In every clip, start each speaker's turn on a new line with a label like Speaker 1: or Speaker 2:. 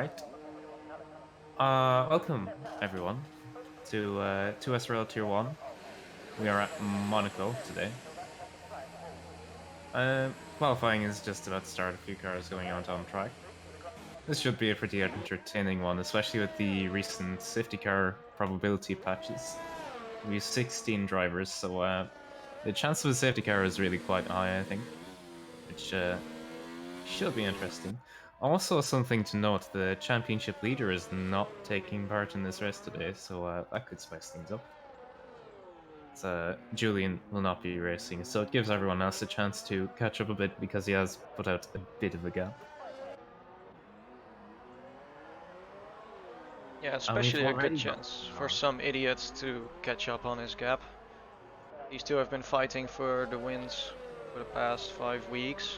Speaker 1: Alright. Welcome everyone to SLR Tier 1. We are at Monaco today. Qualifying is just about to start, a few cars going on track. This should be a pretty entertaining one, especially with the recent safety car probability patches. We have 16 drivers, so the chance of a safety car is really quite high, I think, which should be interesting. Also, something to note, the championship leader is not taking part in this race today, so that could spice things up. Julian will not be racing, so it gives everyone else a chance to catch up a bit because he has put out a bit of a gap.
Speaker 2: Yeah,
Speaker 1: And we've
Speaker 2: especially a good
Speaker 1: already got
Speaker 2: chance for some idiots to catch up on his gap. These two have been fighting for the wins for the past 5 weeks.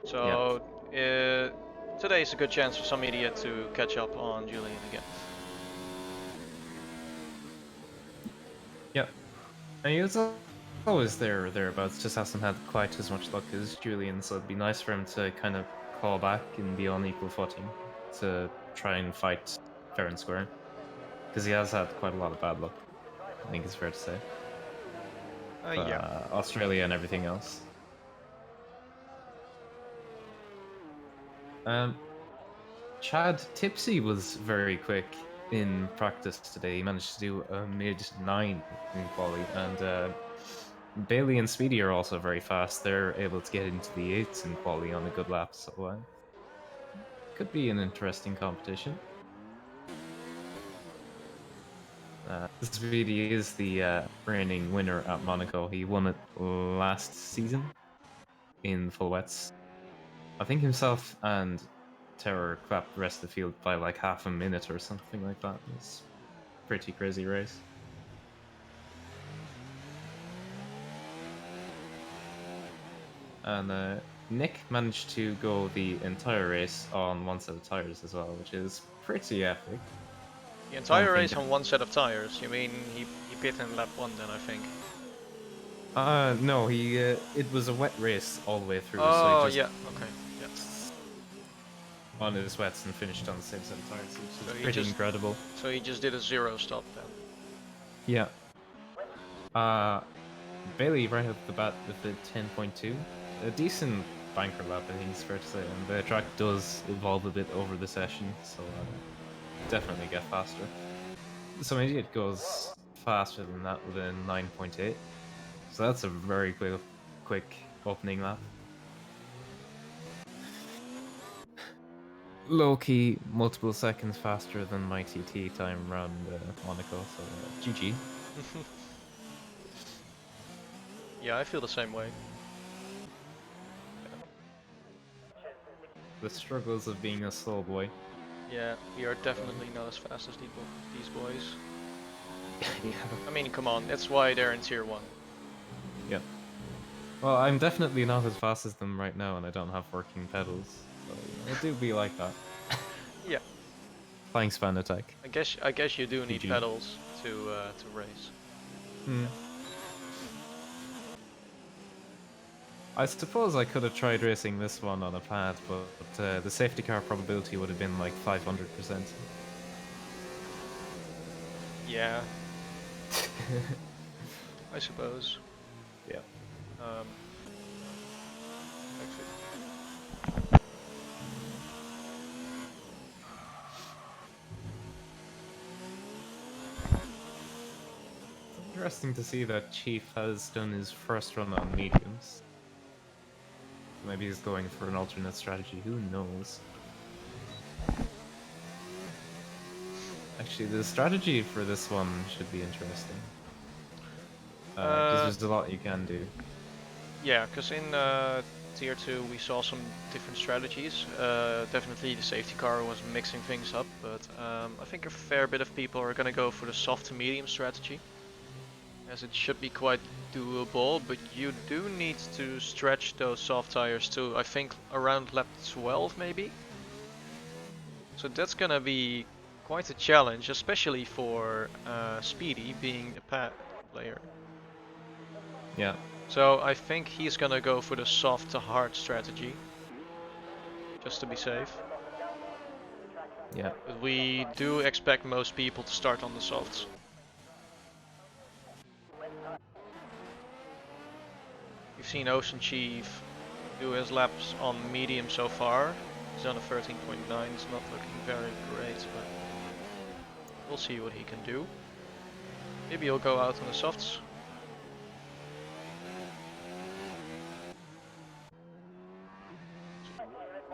Speaker 2: So today is a good chance for some idiot to catch up on Julian again.
Speaker 1: Yep. And he was always thereabouts, just hasn't had quite as much luck as Julian, so it'd be nice for him to kind of call back and be on equal footing to try and fight fair and square. Because he has had quite a lot of bad luck, I think it's fair to say.
Speaker 2: Yeah.
Speaker 1: Australia and everything else. Chad Tipsy was very quick in practice today. He managed to do a mid-9 in quali, and Bailey and Speedy are also very fast. They're able to get into the 8s in quali on a good lap, so could be an interesting competition. Speedy is the reigning winner at Monaco. He won it last season in full wets. I think himself and Terror clapped the rest of the field by like half a minute or something like that. It's a pretty crazy race. And Nick managed to go the entire race on one set of tires as well, which is pretty epic.
Speaker 2: The entire race on one set of tires. You mean he pit in lap 1 then, I think?
Speaker 1: No, it was a wet race all the way through,
Speaker 2: Oh,
Speaker 1: so he just
Speaker 2: yeah, okay. Yeah.
Speaker 1: on his wets and finished on the same set of tires, which is pretty incredible.
Speaker 2: So he just did a 0 stop then?
Speaker 1: Yeah. Bailey right off the bat with the 10.2. A decent banker lap, I think it's fair to say, and the track does evolve a bit over the session, so definitely get faster. So maybe it goes faster than that with a 9.8. So that's a very quick opening lap. Low-key, multiple seconds faster than my TT time around Monaco, so GG.
Speaker 2: Yeah, I feel the same way.
Speaker 1: The struggles of being a slow boy.
Speaker 2: Yeah, we are definitely not as fast as these boys.
Speaker 1: Yeah.
Speaker 2: I mean, come on, that's why they're in tier 1.
Speaker 1: Yeah. Well, I'm definitely not as fast as them right now, and I don't have working pedals, so it do be like that.
Speaker 2: Yeah.
Speaker 1: Flying span attack.
Speaker 2: I guess you do need pedals to race.
Speaker 1: Hmm. I suppose I could have tried racing this one on a pad, but the safety car probability would have been like 500%.
Speaker 2: Yeah. I suppose.
Speaker 1: Yeah. Interesting to see that Chief has done his first run on mediums. Maybe he's going for an alternate strategy, who knows? Actually, the strategy for this one should be interesting. Because there's a lot you can do.
Speaker 2: Yeah, because in tier 2 we saw some different strategies. Definitely the safety car was mixing things up, but I think a fair bit of people are gonna go for the soft to medium strategy, as it should be quite doable, but you do need to stretch those soft tires to, I think, around lap 12 maybe. So that's gonna be quite a challenge, especially for Speedy being the pad player.
Speaker 1: Yeah.
Speaker 2: So I think he's gonna go for the soft to hard strategy, just to be safe.
Speaker 1: Yeah.
Speaker 2: But we do expect most people to start on the softs. We've seen Ocean Chief do his laps on medium so far. He's on a 13.9, it's not looking very great, but we'll see what he can do. Maybe he'll go out on the softs.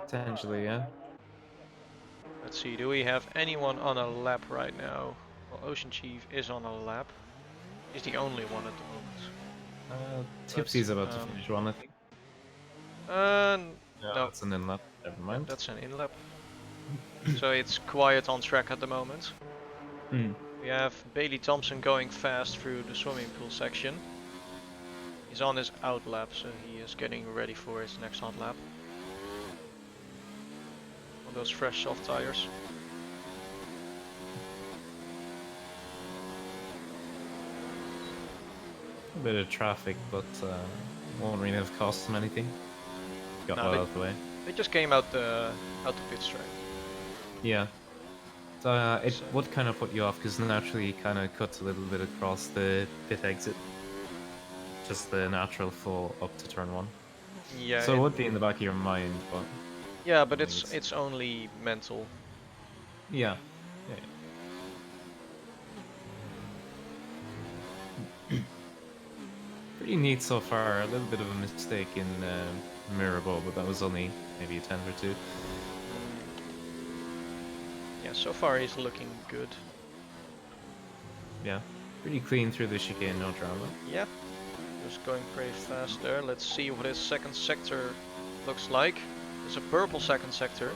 Speaker 1: Potentially, yeah.
Speaker 2: Let's see, do we have anyone on a lap right now? Well, Ocean Chief is on a lap. He's the only one at the moment.
Speaker 1: Tipsy's about to finish one, I think.
Speaker 2: No,
Speaker 1: That's an in-lap. Never mind.
Speaker 2: that's an in-lap. So it's quiet on track at the moment.
Speaker 1: Hmm.
Speaker 2: We have Bailey Thompson going fast through the swimming pool section. He's on his out lap, so he is getting ready for his next hot lap. On those fresh soft tires.
Speaker 1: A bit of traffic, but won't really have cost them anything. Got
Speaker 2: No,
Speaker 1: that
Speaker 2: they-
Speaker 1: out of the way.
Speaker 2: They just came out the pit straight.
Speaker 1: Yeah. So it would kind of put you off because naturally it kind of cuts a little bit across the pit exit. Just the natural fall up to turn one.
Speaker 2: Yeah.
Speaker 1: So it would be in the back of your mind, but
Speaker 2: Yeah, but
Speaker 1: I think
Speaker 2: it's only mental.
Speaker 1: yeah. Yeah. Pretty neat so far. A little bit of a mistake in Mirabo, but that was only maybe a 10 or 2.
Speaker 2: Yeah, so far he's looking good.
Speaker 1: Yeah. Pretty clean through the chicane, no drama.
Speaker 2: Yeah, just going pretty fast there. Let's see what his second sector looks like. It's a purple second sector.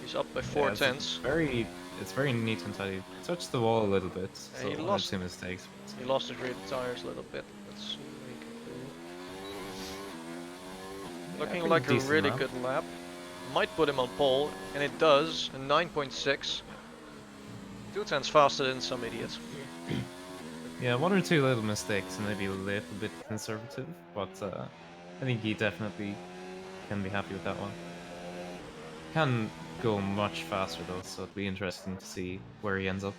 Speaker 2: He's up by 4 tenths.
Speaker 1: It's very neat and tidy. Touched the wall a little bit, so
Speaker 2: he
Speaker 1: one or
Speaker 2: lost-
Speaker 1: two mistakes.
Speaker 2: He lost his rear tires a little bit. Let's see what he can do. Looking
Speaker 1: pretty
Speaker 2: like a
Speaker 1: decent
Speaker 2: really
Speaker 1: lap.
Speaker 2: good lap. Might put him on pole, and it does. A 9.6. 2 tenths faster than some idiots.
Speaker 1: Yeah, one or two little mistakes and maybe a little bit conservative, but I think he definitely can be happy with that one. Can go much faster though, so it'll be interesting to see where he ends up.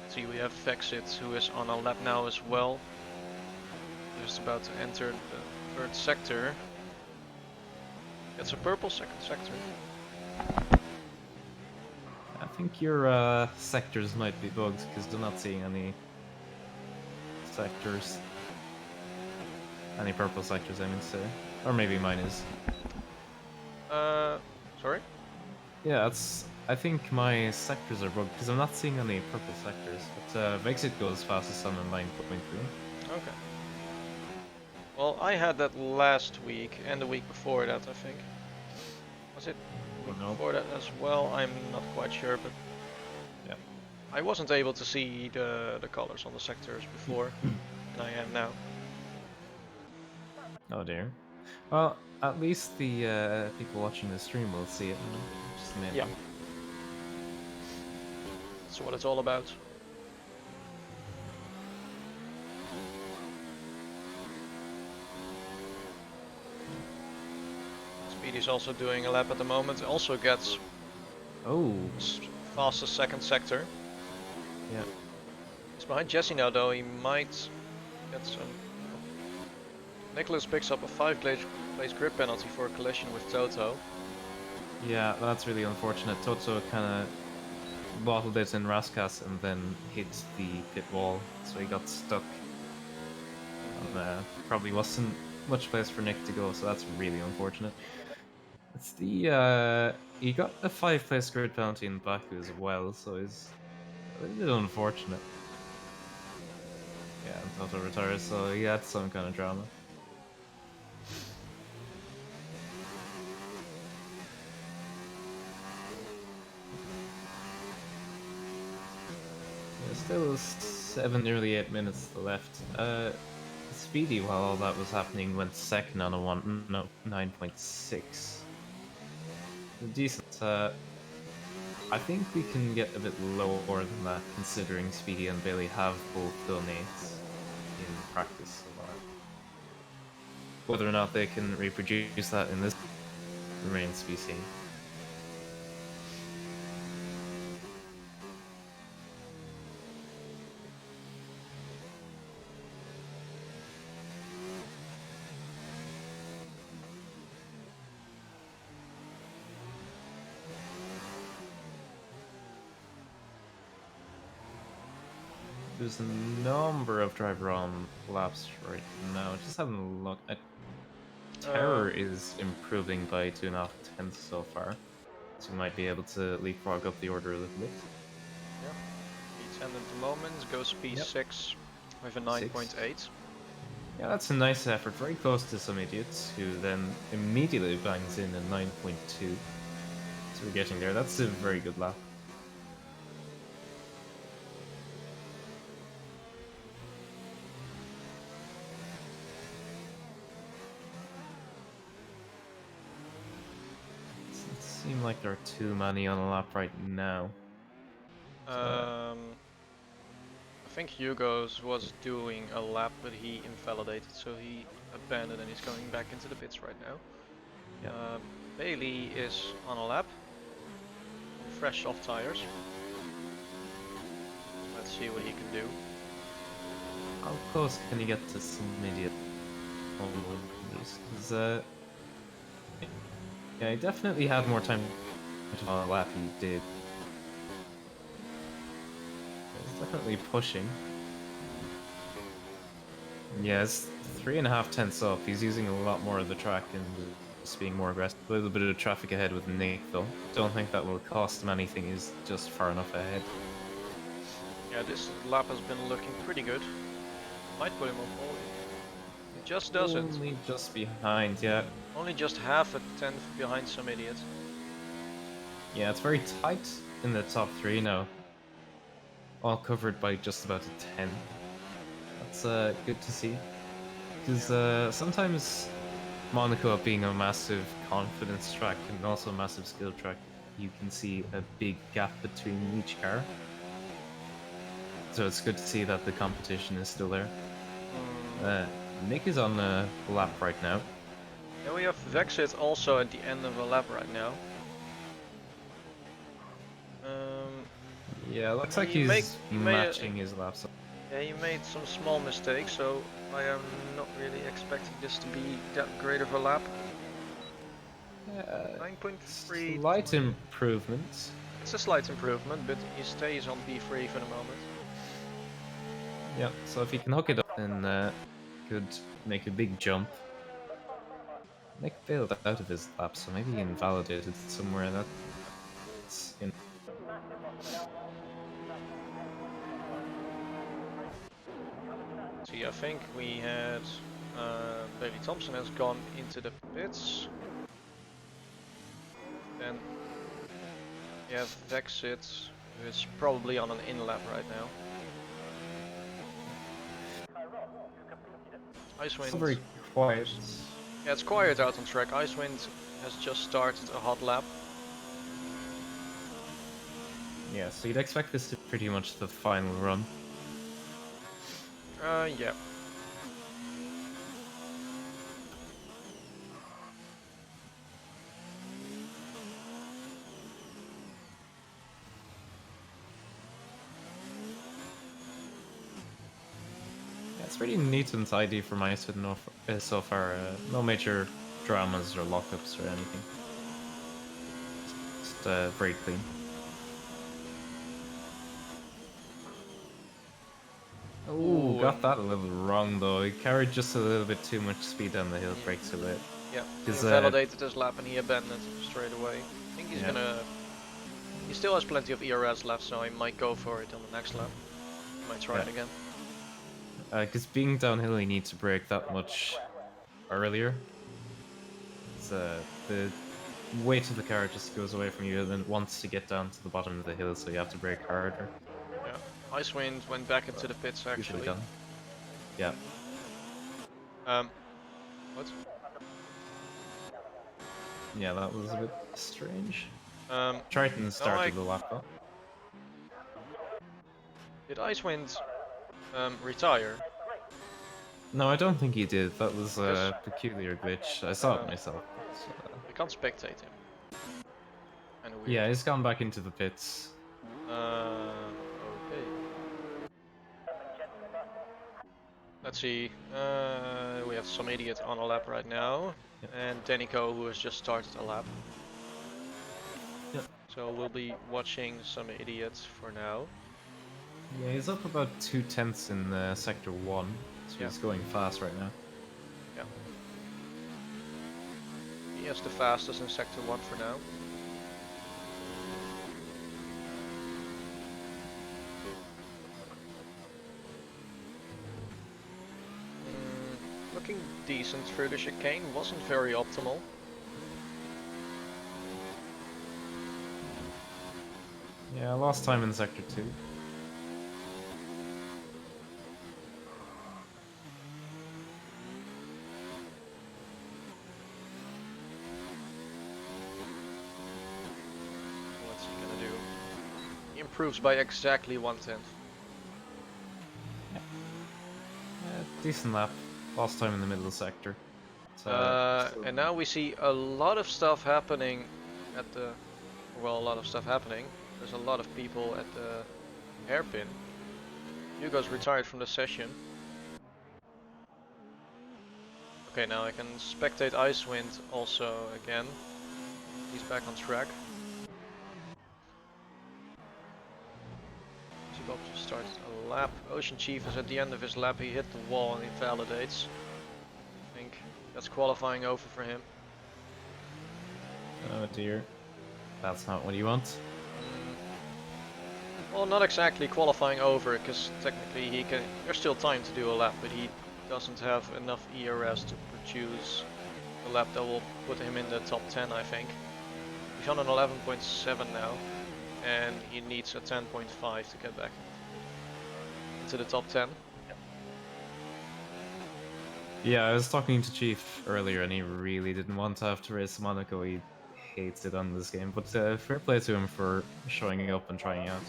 Speaker 2: See, we have Vexit, who is on a lap now as well. Just about to enter the third sector. It's a purple second sector.
Speaker 1: I think your sectors might be bugged because they're not seeing any sectors. Any purple sectors, I mean to say. Or maybe mine is.
Speaker 2: Sorry?
Speaker 1: Yeah, I think my sectors are bugged because I'm not seeing any purple sectors. But Vexit goes fastest on a 9.3.
Speaker 2: Okay. Well, I had that last week and the week before that, I think. Was it the week
Speaker 1: No.
Speaker 2: before that as well? I'm not quite sure, but
Speaker 1: Yeah.
Speaker 2: I wasn't able to see the colors on the sectors before, and I am now.
Speaker 1: Oh dear. Well, at least the people watching the stream will see it. Just maybe.
Speaker 2: Yeah. That's what it's all about. Speedy's also doing a lap at the moment. Also gets
Speaker 1: Oh.
Speaker 2: fastest second sector.
Speaker 1: Yeah.
Speaker 2: He's behind Jesse now, though. He might get some. Nicholas picks up a 5 place grip penalty for a collision with Toto.
Speaker 1: Yeah, that's really unfortunate. Toto kind of bottled it in Raskas and then hit the pit wall, so he got stuck. And probably wasn't much place for Nick to go, so that's really unfortunate. It's the he got a 5 place grid penalty in Baku as well, so it's a little bit unfortunate. Yeah, and Toto retires, so he had some kind of drama. Yeah, still 7, nearly 8 minutes left. Speedy, while all that was happening, went second on a 9.6. Decent. I think we can get a bit lower than that, considering Speedy and Bailey have both done 8s in practice. So, whether or not they can reproduce that in this remains to be seen. There's a number of driver on laps right now. Just having a look. Terror is improving by 2.5 tenths so far. So you might be able to leapfrog up the order a little bit.
Speaker 2: Yep. P10 at the moment, goes P6 with a 9.8.
Speaker 1: Yeah, that's a nice effort. Very close to some idiots who then immediately bangs in a 9.2. So we're getting there. That's a very good lap. Doesn't seem like there are too many on a lap right now.
Speaker 2: I think Hugo's was doing a lap, but he invalidated, so he abandoned and he's going back into the pits right now.
Speaker 1: Yeah.
Speaker 2: Bailey is on a lap, fresh soft tires. Let's see what he can do.
Speaker 1: How close can he get to some idiot on these? Because, yeah, he definitely had more time on a lap he did. He's definitely pushing. Yeah, it's 3.5 tenths off. He's using a lot more of the track and just being more aggressive. A little bit of traffic ahead with Nick, though. Don't think that will cost him anything. He's just far enough ahead.
Speaker 2: Yeah, this lap has been looking pretty good. Might put him on pole. It just doesn't.
Speaker 1: Only just behind, yeah.
Speaker 2: Only just half a tenth behind some idiot.
Speaker 1: Yeah, it's very tight in the top 3 now. All covered by just about a 10. That's good to see. Because sometimes Monaco being a massive confidence track and also a massive skill track, you can see a big gap between each car. So it's good to see that the competition is still there. Nick is on the lap right now.
Speaker 2: And we have Vexit also at the end of a lap right now.
Speaker 1: Yeah, looks like he's matching his laps.
Speaker 2: Yeah, he made some small mistakes, so I am not really expecting this to be that great of a lap. 9.3.
Speaker 1: Slight improvement.
Speaker 2: It's a slight improvement, but he stays on P3 for the moment.
Speaker 1: Yeah, so if he can hook it up, then could make a big jump. Nick failed out of his lap, so maybe he invalidated somewhere. That's in.
Speaker 2: See, I think we had Bailey Thompson has gone into the pits. Then we have Vexit, who is probably on an in lap right now. Icewind.
Speaker 1: It's very quiet.
Speaker 2: Yeah, it's quiet out on track. Icewind has just started a hot lap.
Speaker 1: Yeah, so you'd expect this to be pretty much the final run.
Speaker 2: Yeah.
Speaker 1: It's pretty neat and tidy for my so far. No major dramas or lockups or anything. Just very clean. Ooh, got that a little wrong though. He carried just a little bit too much speed down the hill, brakes a bit.
Speaker 2: Yeah, he invalidated his lap and he abandoned straight away. I think he's gonna... He still has plenty of ERS left, so he might go for it on the next lap. Might try it again.
Speaker 1: Because being downhill, you need to brake that much earlier. So the weight of the car just goes away from you and then wants to get down to the bottom of the hill, so you have to brake harder.
Speaker 2: Yeah, Icewind went back into the pits actually.
Speaker 1: Done. Yeah.
Speaker 2: What?
Speaker 1: Yeah, that was a bit strange. Triton started the lap though.
Speaker 2: Did Icewind retire?
Speaker 1: No, I don't think he did. That was a peculiar glitch. I saw it myself.
Speaker 2: I can't spectate him. Kinda weird.
Speaker 1: Yeah, he's gone back into the pits.
Speaker 2: Okay. Let's see. We have some idiot on a lap right now,
Speaker 1: Yep.
Speaker 2: and Denico who has just started a lap.
Speaker 1: Yep.
Speaker 2: So we'll be watching some idiots for now.
Speaker 1: Yeah, he's up about 2/10 in Sector 1, so
Speaker 2: Yeah.
Speaker 1: he's going fast right now.
Speaker 2: Yeah. He has the fastest in Sector 1 for now. Looking decent through the chicane, wasn't very optimal.
Speaker 1: Yeah, lost time in Sector 2.
Speaker 2: What's he gonna do? He improves by exactly 1/10.
Speaker 1: Decent lap. Lost time in the middle sector.
Speaker 2: And now we see a lot of stuff happening at the... Well, a lot of stuff happening. There's a lot of people at the hairpin. Hugo's retired from the session. Okay, now I can spectate Icewind also again. He's back on track. Bob just started a lap. Ocean Chief is at the end of his lap. He hit the wall and invalidates. I think that's qualifying over for him.
Speaker 1: Oh dear. That's not what you want.
Speaker 2: Well, not exactly qualifying over, because technically he can. There's still time to do a lap, but he doesn't have enough ERS to produce a lap that will put him in the top 10, I think. He's on an 11.7 now, and he needs a 10.5 to get back into the top 10.
Speaker 1: Yeah, I was talking to Chief earlier, and he really didn't want to have to race Monaco. He hates it on this game, but fair play to him for showing up and trying out.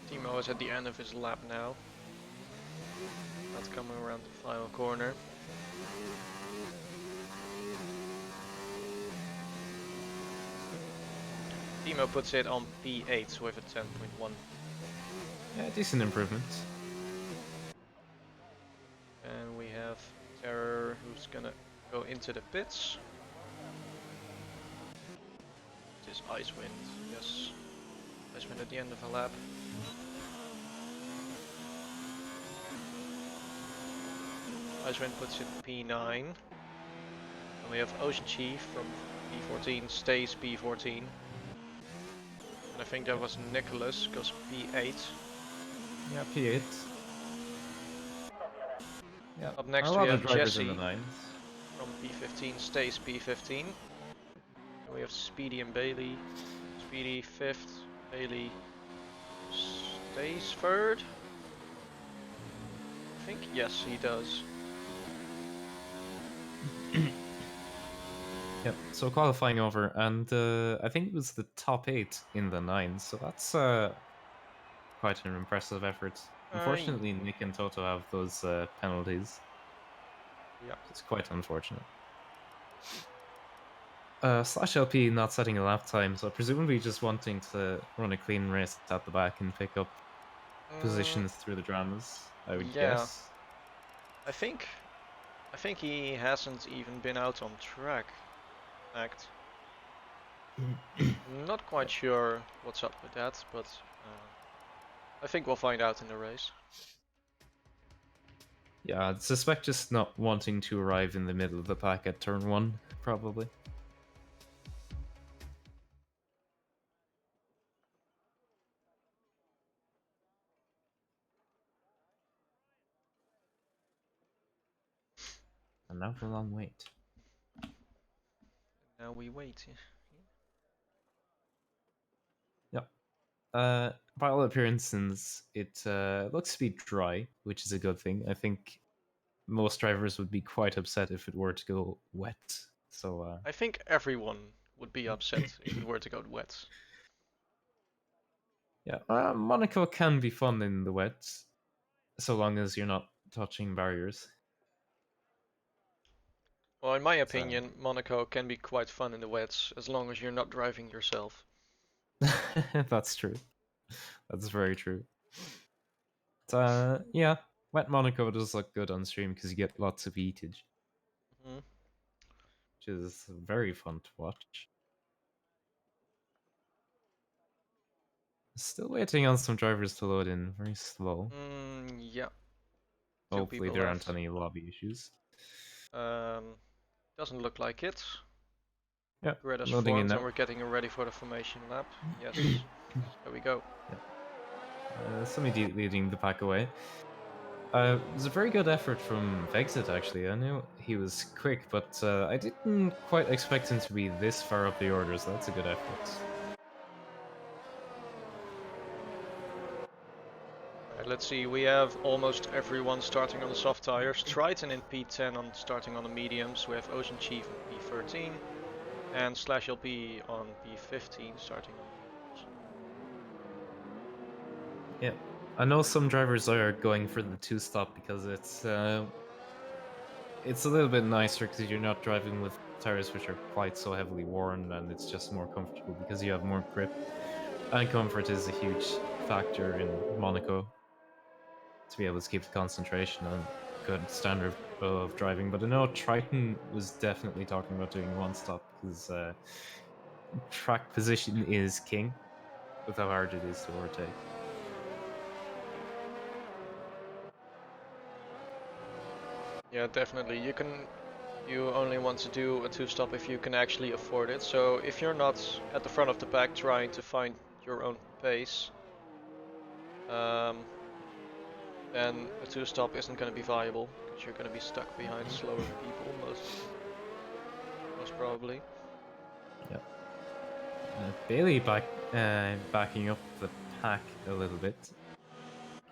Speaker 2: Timo is at the end of his lap now. That's coming around the final corner. Timo puts it on P8 with a 10.1.
Speaker 1: Yeah, decent improvement.
Speaker 2: And we have Terror who's gonna go into the pits. It is Icewind, yes. Icewind at the end of a lap. Icewind puts it P9. And we have Ocean Chief from P14 stays P14. And I think that was Nicholas, goes P8.
Speaker 1: Yeah, P8. Yeah,
Speaker 2: Up next
Speaker 1: a
Speaker 2: we
Speaker 1: lot
Speaker 2: have
Speaker 1: of drivers
Speaker 2: Jesse
Speaker 1: in the nines.
Speaker 2: from P15 stays P15. And we have Speedy and Bailey. Speedy 5th, Bailey stays 3rd. I think, yes, he does.
Speaker 1: Yep, so qualifying over, and I think it was the top 8 in the nines, so that's quite an impressive effort. Unfortunately, Nick and Toto have those penalties.
Speaker 2: Yeah.
Speaker 1: It's quite unfortunate. Slash LP not setting a lap time, so presumably just wanting to run a clean race at the back and pick up positions through the dramas, I would guess.
Speaker 2: I think he hasn't even been out on track. Not quite sure what's up with that, but I think we'll find out in the race.
Speaker 1: Yeah, I'd suspect just not wanting to arrive in the middle of the pack at turn 1, probably. And now for a long wait.
Speaker 2: Now we wait.
Speaker 1: Yep. By all appearances, it looks to be dry, which is a good thing. I think most drivers would be quite upset if it were to go wet. So
Speaker 2: I think everyone would be upset if it were to go wet.
Speaker 1: yeah, Monaco can be fun in the wet, so long as you're not touching barriers.
Speaker 2: Well, in my
Speaker 1: So
Speaker 2: opinion, Monaco can be quite fun in the wets, as long as you're not driving yourself.
Speaker 1: that's true. That's very true. Yeah, wet Monaco does look good on stream because you get lots of eatage,
Speaker 2: Mhm.
Speaker 1: which is very fun to watch. Still waiting on some drivers to load in, very slow.
Speaker 2: Yeah. Two
Speaker 1: Hopefully
Speaker 2: people
Speaker 1: there aren't
Speaker 2: left.
Speaker 1: any lobby issues.
Speaker 2: Doesn't look like it.
Speaker 1: Yeah,
Speaker 2: Grid has
Speaker 1: loading in
Speaker 2: formed
Speaker 1: now.
Speaker 2: and we're getting ready for the formation lap. Yes. There we go.
Speaker 1: Somebody leading the pack away. It was a very good effort from Vexit, actually. I knew he was quick, but I didn't quite expect him to be this far up the order, so that's a good effort.
Speaker 2: Alright, let's see. We have almost everyone starting on the soft tires. Triton in P10 on starting on the mediums. We have Ocean Chief in P13. And Slash LP on P15 starting on the mediums.
Speaker 1: Yeah, I know some drivers are going for the two-stop because it's a little bit nicer because you're not driving with tires which are quite so heavily worn, and it's just more comfortable because you have more grip. And comfort is a huge factor in Monaco to be able to keep the concentration and good standard of driving. But I know Triton was definitely talking about doing one stop because track position is king with how hard it is to overtake.
Speaker 2: Yeah, definitely. You only want to do a two-stop if you can actually afford it. So if you're not at the front of the pack trying to find your own pace, then a two-stop isn't going to be viable because you're going to be stuck behind slower people most probably.
Speaker 1: Yep. Bailey backing up the pack a little bit,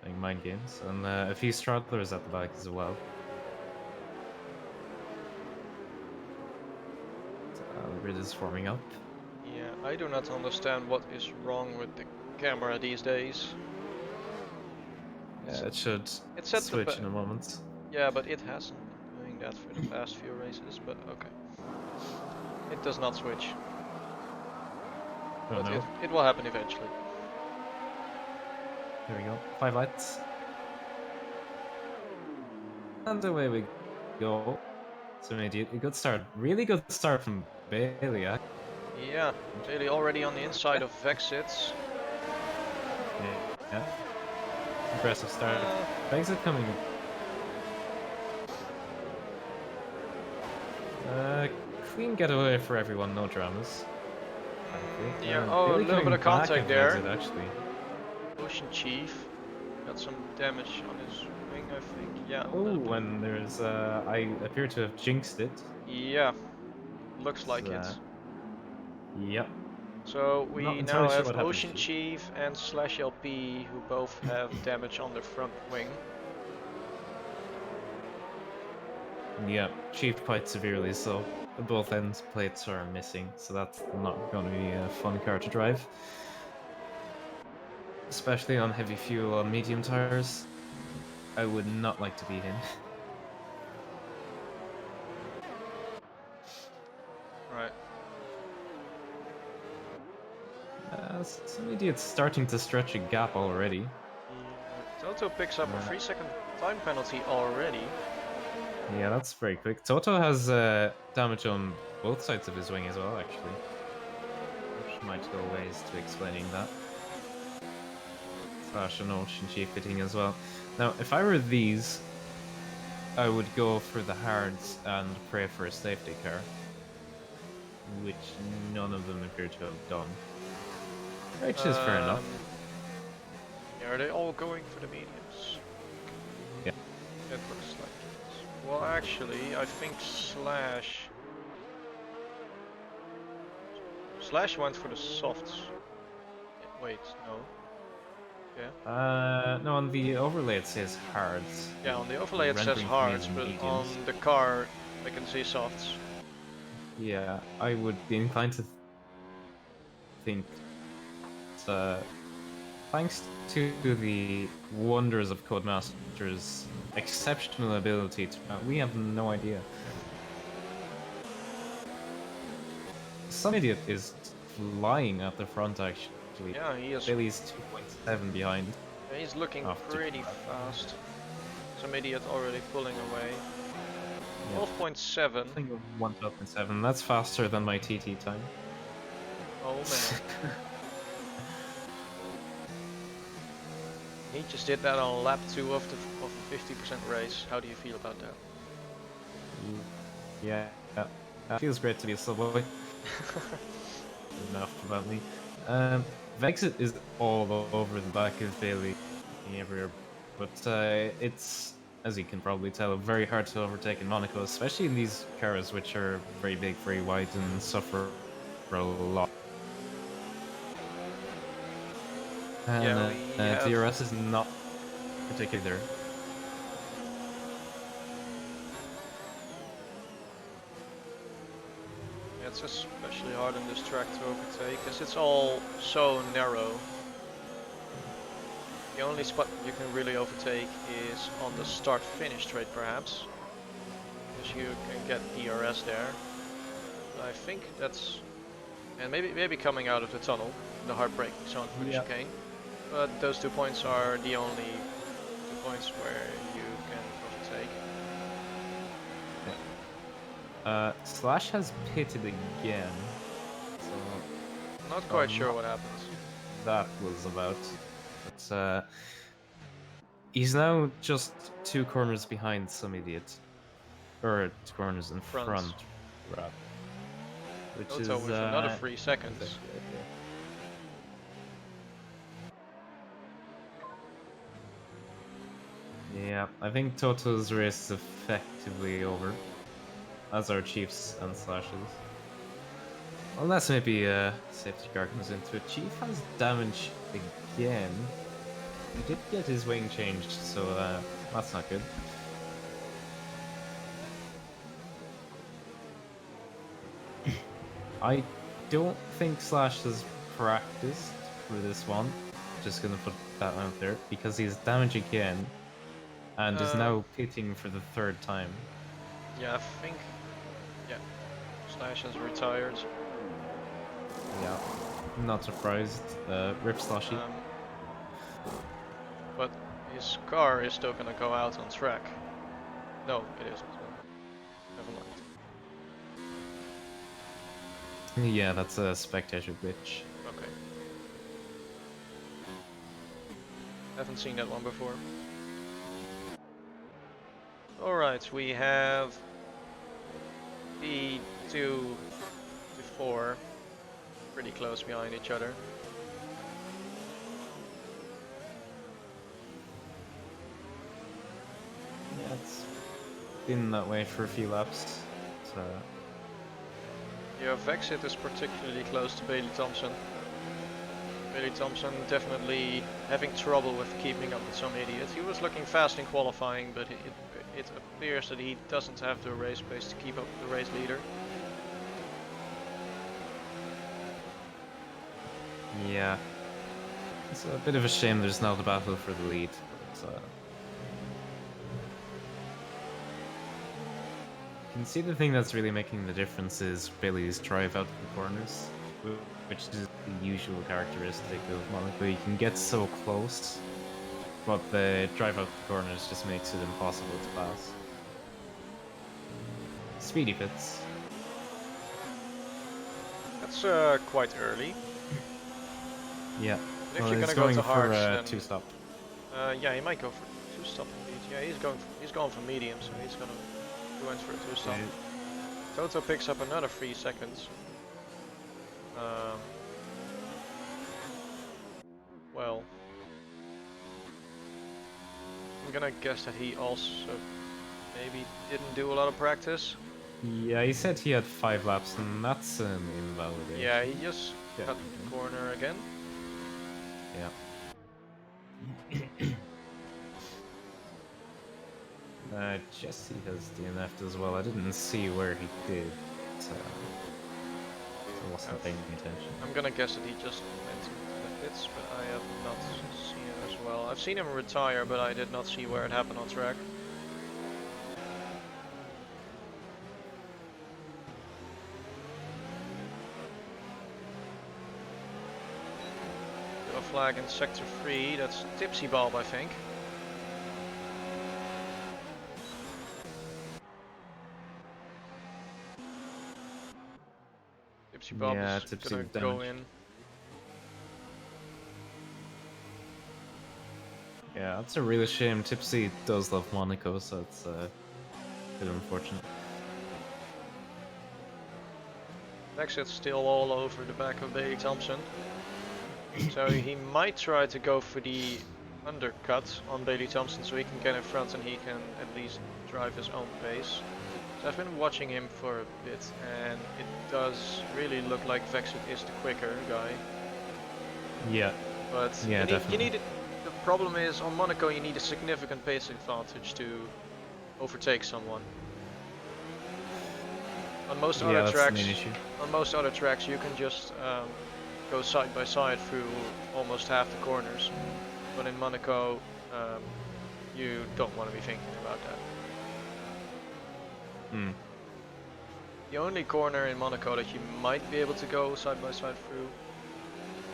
Speaker 1: playing mind games, and a few stragglers at the back as well. The grid is forming up.
Speaker 2: Yeah, I do not understand what is wrong with the camera these days.
Speaker 1: It should
Speaker 2: It's set to
Speaker 1: switch in a moment.
Speaker 2: yeah, but it hasn't been doing that for the past few races, but okay. It does not switch.
Speaker 1: Oh
Speaker 2: But
Speaker 1: no.
Speaker 2: it will happen eventually.
Speaker 1: There we go. 5 lights. And away we go. So maybe a good start. Really good start from Bailey.
Speaker 2: Yeah, Bailey already on the inside of Vexit.
Speaker 1: Yeah. Aggressive start. Exit coming. Clean getaway for everyone, no dramas.
Speaker 2: Yeah, oh, a
Speaker 1: Bailey
Speaker 2: little bit
Speaker 1: coming
Speaker 2: of
Speaker 1: back
Speaker 2: contact
Speaker 1: into
Speaker 2: there.
Speaker 1: exit actually.
Speaker 2: Ocean Chief got some damage on his wing, I think. Yeah, a
Speaker 1: Oh,
Speaker 2: little bit.
Speaker 1: when there's I appear to have jinxed it.
Speaker 2: Yeah, looks like
Speaker 1: So,
Speaker 2: it.
Speaker 1: yep.
Speaker 2: So
Speaker 1: Not
Speaker 2: we
Speaker 1: entirely
Speaker 2: now
Speaker 1: sure
Speaker 2: have
Speaker 1: what happened
Speaker 2: Ocean
Speaker 1: to you.
Speaker 2: Chief and Slash LP who both have damage on their front wing.
Speaker 1: Yeah, Chief quite severely, so both ends plates are missing, so that's not going to be a fun car to drive. Especially on heavy fuel on medium tires. I would not like to be him.
Speaker 2: Right.
Speaker 1: Some idiot's starting to stretch a gap already.
Speaker 2: Yeah. Toto picks up a 3-second time penalty already.
Speaker 1: Yeah, that's very quick. Toto has damage on both sides of his wing as well, actually. Which might go ways to explaining that. Slash an Ocean Chief hitting as well. Now, if I were these, I would go for the hards and pray for a safety car. Which none of them appear to have done. Which is fair enough.
Speaker 2: Yeah, are they all going for the mediums?
Speaker 1: Yeah.
Speaker 2: It looks like it. Well, actually, I think Slash went for the softs. Wait, no. Yeah.
Speaker 1: No, on the overlay it says hards.
Speaker 2: Yeah, on the overlay it says
Speaker 1: Rendering for me
Speaker 2: hards,
Speaker 1: is
Speaker 2: but
Speaker 1: mediums.
Speaker 2: on the car I can see softs.
Speaker 1: Yeah, I would be inclined to think thanks to the wonders of Codemasters' exceptional ability to, we have no idea. Some idiot is flying at the front, actually.
Speaker 2: Yeah, he is.
Speaker 1: Billy's 2.7 behind.
Speaker 2: Yeah, he's looking
Speaker 1: After
Speaker 2: pretty fast. Some idiot already pulling away.
Speaker 1: yeah.
Speaker 2: 12.7.
Speaker 1: I think of 1.7. That's faster than my TT time.
Speaker 2: Oh man. He just did that on lap 2 of the 50% race. How do you feel about that?
Speaker 1: Yeah, it feels great to be a subway. Enough about me. Vexit is all over the back of Bailey everywhere, but it's, as you can probably tell, very hard to overtake in Monaco, especially in these cars which are very big, very wide, and suffer a lot.
Speaker 2: Yeah,
Speaker 1: And
Speaker 2: we have.
Speaker 1: DRS is not particular.
Speaker 2: It's especially hard on this track to overtake, because it's all so narrow. The only spot you can really overtake is on the start-finish straight, perhaps, because you can get DRS there. I think that's, and maybe coming out of the tunnel, the hard braking zone for the chicane. But those 2 points are the only 2 points where you can overtake.
Speaker 1: Slash has pitted again, so
Speaker 2: Not quite sure what happens.
Speaker 1: that was about. But he's now just 2 corners behind some idiot, or 2 corners in front, rather. Which
Speaker 2: Toto
Speaker 1: is
Speaker 2: with another 3 seconds.
Speaker 1: Yeah, I think Toto's race is effectively over, as our Chiefs and Slashes. Unless maybe safety car comes into it. Chief has damage again. He did get his wing changed, so that's not good. I don't think Slash has practiced for this one. Just gonna put that out there, because he's damaged again, and is now pitting for the 3rd time.
Speaker 2: Yeah, I think. Yeah, Slash has retired.
Speaker 1: Yeah, not surprised. Rip Slushy.
Speaker 2: But his car is still gonna go out on track. No, it isn't. Never mind.
Speaker 1: Yeah, that's a spectator glitch.
Speaker 2: Okay. Haven't seen that one before. Alright, we have P2 to 4 pretty close behind each other.
Speaker 1: Yeah, it's been that way for a few laps. So.
Speaker 2: Yeah, Vexit is particularly close to Bailey Thompson. Bailey Thompson definitely having trouble with keeping up with some idiot. He was looking fast in qualifying, but it appears that he doesn't have the race pace to keep up with the race leader.
Speaker 1: Yeah. It's a bit of a shame there's not a battle for the lead. But, you can see the thing that's really making the difference is Billy's drive out of the corners, which is the usual characteristic of Monaco. You can get so close, but the drive out the corners just makes it impossible to pass. Speedy pits.
Speaker 2: That's quite early.
Speaker 1: Yeah.
Speaker 2: If
Speaker 1: Well,
Speaker 2: you're
Speaker 1: he's
Speaker 2: gonna
Speaker 1: going
Speaker 2: go to hards,
Speaker 1: for
Speaker 2: then
Speaker 1: 2-stop.
Speaker 2: yeah, he might go for 2-stop indeed. Yeah, he's going for medium, so he went for a 2-stop.
Speaker 1: Yeah.
Speaker 2: Toto picks up another 3 seconds. Well, I'm gonna guess that he also maybe didn't do a lot of practice.
Speaker 1: Yeah, he said he had 5 laps, and that's an invalidation.
Speaker 2: Yeah, he just cut the corner again.
Speaker 1: Yeah. Jesse has DNF'd as well. I didn't see where he did. I wasn't paying attention.
Speaker 2: I'm gonna guess that he just went into the pits, but I have not seen it as well. I've seen him retire, but I did not see where it happened on track. A flag in sector 3, that's Tipsy Bob, I think. Tipsy Bob
Speaker 1: Yeah,
Speaker 2: is
Speaker 1: Tipsy
Speaker 2: gonna
Speaker 1: with
Speaker 2: go
Speaker 1: damage.
Speaker 2: in.
Speaker 1: Yeah, that's a real shame. Tipsy does love Monaco, so it's a bit unfortunate.
Speaker 2: Exit's still all over the back of Bailey Thompson. So he might try to go for the undercut on Bailey Thompson so he can get in front and he can at least drive his own pace. So I've been watching him for a bit and it
Speaker 1: does
Speaker 2: really look like Vexit is the quicker guy.
Speaker 1: Yeah.
Speaker 2: But
Speaker 1: Yeah,
Speaker 2: you need it. The problem is on Monaco you need a significant pace advantage to overtake someone. On most
Speaker 1: Yeah,
Speaker 2: other
Speaker 1: that's the
Speaker 2: tracks,
Speaker 1: main issue.
Speaker 2: you can just go side by side through almost half the corners. But in Monaco, you don't want to be thinking about that.
Speaker 1: Hmm.
Speaker 2: The only corner in Monaco that you might be able to go side by side through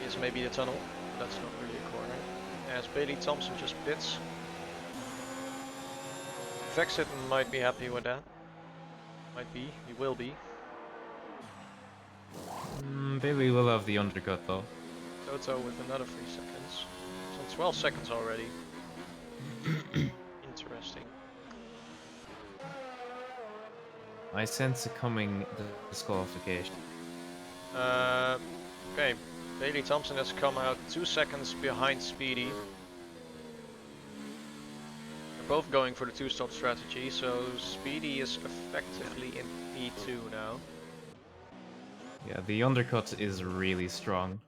Speaker 2: is maybe the tunnel. That's not really a corner. As Bailey Thompson just pits. Vexit might be happy with that. Might be, he will be.
Speaker 1: Bailey will have the undercut though.
Speaker 2: Toto with another 3 seconds. So 12 seconds already. Interesting.
Speaker 1: I sense a coming disqualification.
Speaker 2: Okay, Bailey Thompson has come out 2 seconds behind Speedy. They're both going for the 2-stop strategy, so Speedy is effectively in P2 now.
Speaker 1: Yeah, the undercut is really strong.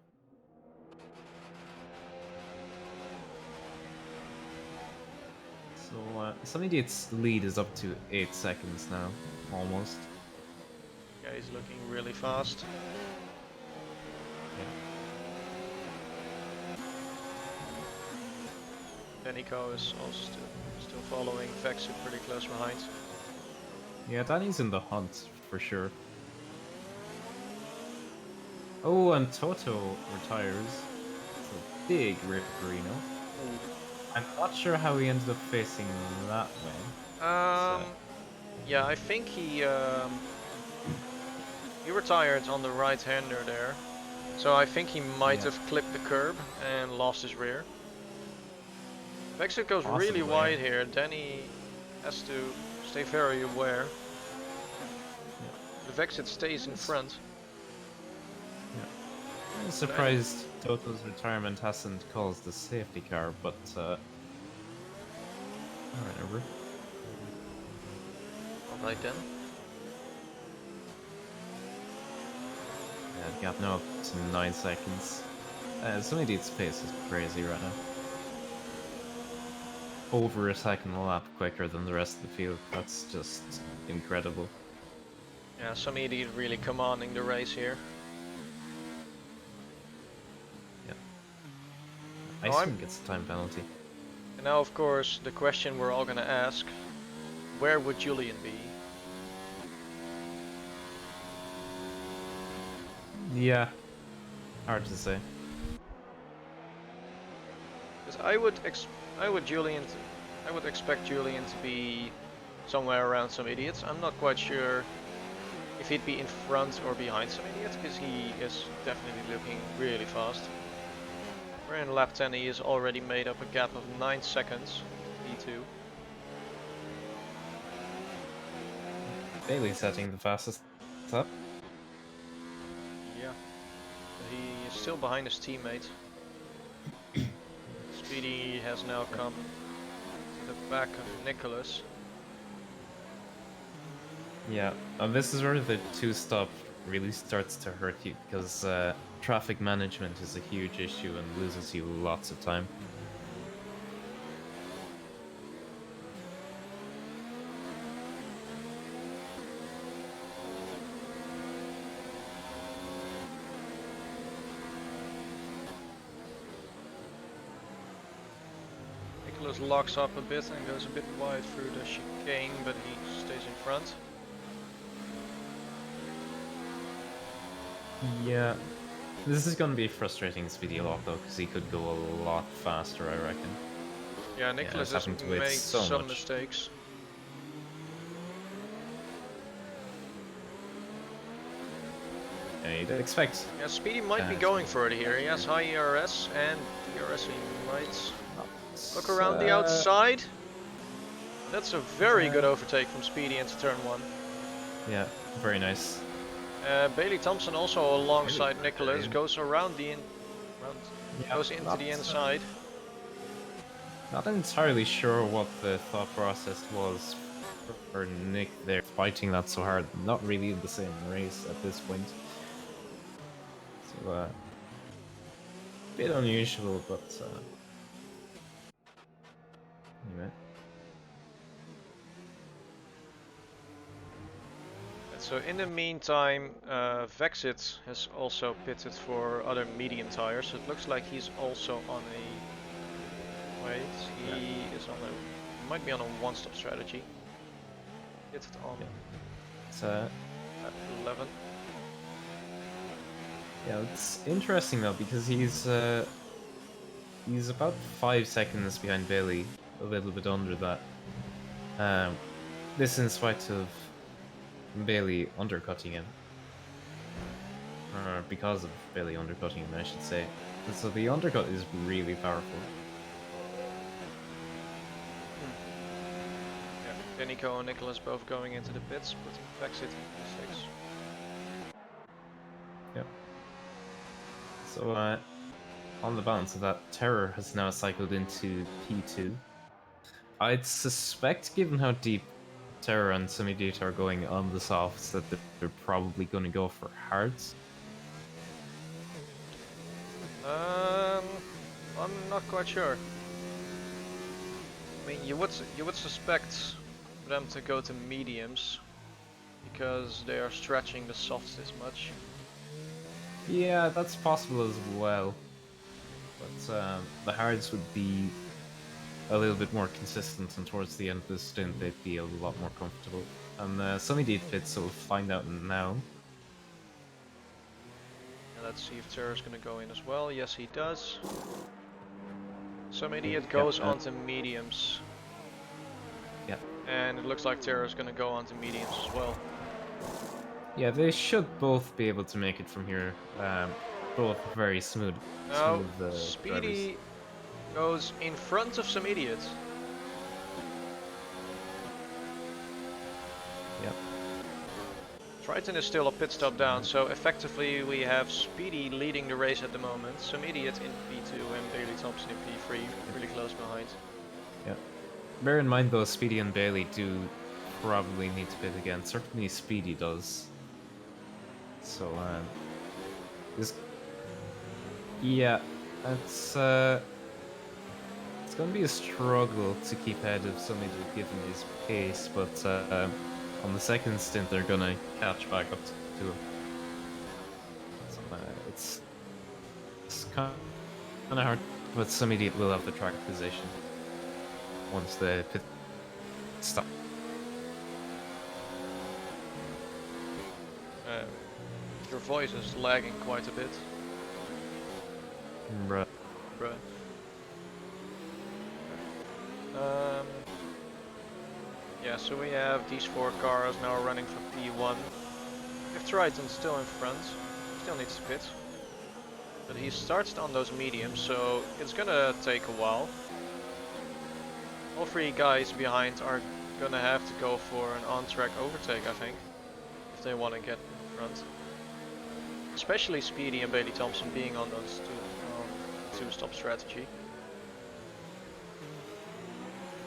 Speaker 1: So, Some Idiot's lead is up to 8 seconds now, almost.
Speaker 2: Yeah, he's looking really fast.
Speaker 1: Yeah.
Speaker 2: Denico is also still following Vexit pretty close behind.
Speaker 1: Yeah, Danny's in the hunt, for sure. Oh, and Toto retires. It's a big rip for Reno. I'm not sure how he ended up facing that way.
Speaker 2: Yeah, I think he retired on the right-hander there. So I think he might have clipped the curb and lost his rear. Vexit goes really wide here. Danny has to stay very aware. The Vexit stays in front.
Speaker 1: I'm surprised Toto's retirement hasn't caused the safety car, but whatever.
Speaker 2: Alright then.
Speaker 1: Yeah, the gap now up to 9 seconds. Some Idiot's pace is crazy right now. Over a second a lap quicker than the rest of the field. That's just incredible.
Speaker 2: Yeah, Some Idiot really commanding the race here.
Speaker 1: Iceman gets a time penalty.
Speaker 2: And now, of course, the question we're all gonna ask: where would Julian be?
Speaker 1: Yeah, hard to say.
Speaker 2: Because I would expect Julian to be somewhere around Some Idiots. I'm not quite sure if he'd be in front or behind Some Idiots, because he is definitely looking really fast. We're in lap 10, he has already made up a gap of 9 seconds, P2.
Speaker 1: Bailey setting the fastest up.
Speaker 2: Yeah. He is still behind his teammate. Speedy has now come to the back of Nicholas.
Speaker 1: Yeah, and this is where the 2-stop really starts to hurt you, because traffic management is a huge issue and loses you lots of time.
Speaker 2: Nicholas locks up a bit and goes a bit wide through the chicane, but he stays in front.
Speaker 1: Yeah. This is going to be frustrating speedy lock though, because he could go a lot faster, I reckon.
Speaker 2: Yeah, Nicholas
Speaker 1: he's
Speaker 2: has
Speaker 1: having to wait
Speaker 2: made
Speaker 1: so
Speaker 2: some
Speaker 1: much.
Speaker 2: mistakes.
Speaker 1: Yeah, you'd expect.
Speaker 2: Yeah, Speedy might be going for it here. He has high ERS, and ERS he might look around the outside. That's a very good overtake from Speedy into turn 1.
Speaker 1: Yeah, very nice.
Speaker 2: Bailey Thompson also alongside Nicholas goes around the goes into the inside.
Speaker 1: Not entirely sure what the thought process was for Nick there fighting that so hard. Not really in the same race at this point. So, bit unusual, but anyway.
Speaker 2: So in the meantime, Vexit has also pitted for other medium tires. So it looks like he's also on a... Wait, he is on a... might be on a one-stop strategy. Pitted on
Speaker 1: It's,
Speaker 2: at 11.
Speaker 1: yeah, it's interesting though because he's about 5 seconds behind Bailey, a little bit under that. This in spite of Bailey undercutting him. Or because of Bailey undercutting him, I should say. So the undercut is really powerful.
Speaker 2: Yeah, Nico and Nicholas both going into the pits, but Vexit in 6.
Speaker 1: Yep. So on the balance of that, Terror has now cycled into P2. I'd suspect, given how deep Terror and Semi-Date are going on the softs, that they're probably going to go for hards.
Speaker 2: I'm not quite sure. I mean, you would suspect them to go to mediums because they are stretching the softs this much.
Speaker 1: Yeah, that's possible as well. But the hards would be a little bit more consistent, and towards the end of the stint, they'd be a lot more comfortable. And Semi-Date fits, so we'll find out now.
Speaker 2: And let's see if Terror's gonna go in as well. Yes, he does. Some idiot goes onto mediums.
Speaker 1: Yeah.
Speaker 2: And it looks like Terror's gonna go onto mediums as well.
Speaker 1: Yeah, they should both be able to make it from here. Both very smooth.
Speaker 2: Now,
Speaker 1: drivers.
Speaker 2: Speedy goes in front of some idiots.
Speaker 1: Yep.
Speaker 2: Triton is still a pit stop down, so effectively we have Speedy leading the race at the moment. Some idiot in P2 and Bailey Thompson in P3, really close behind.
Speaker 1: Yep. Bear in mind though, Speedy and Bailey do probably need to pit again. Certainly Speedy does. So, yeah, it's going to be a struggle to keep ahead of somebody given his pace, but on the second stint they're going to catch back up to him. So, it's kind of hard, but somebody will have the track position once the pit stop.
Speaker 2: Your voice is lagging quite a bit.
Speaker 1: Bruh.
Speaker 2: Yeah, so we have these 4 cars now running for P1. If Triton's still in front, still needs to pit. But he starts on those mediums, so it's gonna take a while. All 3 guys behind are gonna have to go for an on-track overtake, I think, if they want to get in front. Especially Speedy and Bailey Thompson being on those two-stop strategy.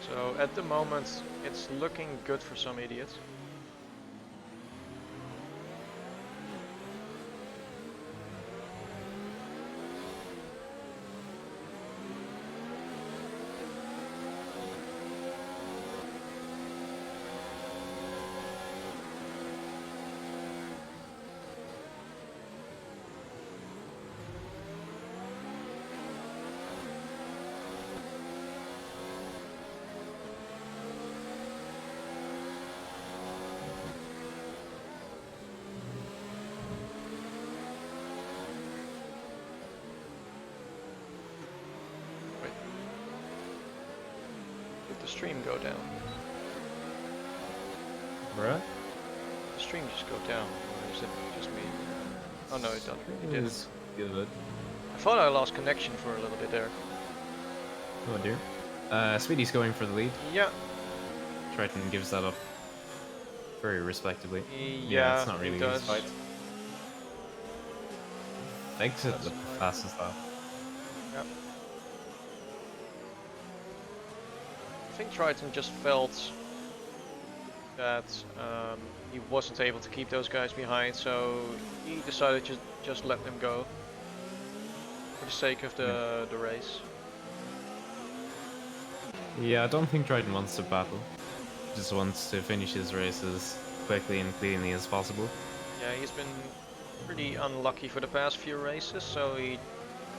Speaker 2: So at the moment, it's looking good for some idiots. stream go down?
Speaker 1: Bruh?
Speaker 2: The stream just go down, or is it just me? Oh no, it didn't.
Speaker 1: Is good.
Speaker 2: I thought I lost connection for a little bit there.
Speaker 1: Oh dear. Speedy's going for the lead.
Speaker 2: Yeah.
Speaker 1: Triton gives that up very respectably.
Speaker 2: Yeah,
Speaker 1: it's not really
Speaker 2: he does.
Speaker 1: his fight. Exit the fastest lap.
Speaker 2: Yeah. I think Triton just felt that he wasn't able to keep those guys behind, so he decided to just let them go for the sake of the race.
Speaker 1: Yeah, I don't think Triton wants to battle. He just wants to finish his race as quickly and cleanly as possible.
Speaker 2: Yeah, he's been pretty unlucky for the past few races, so he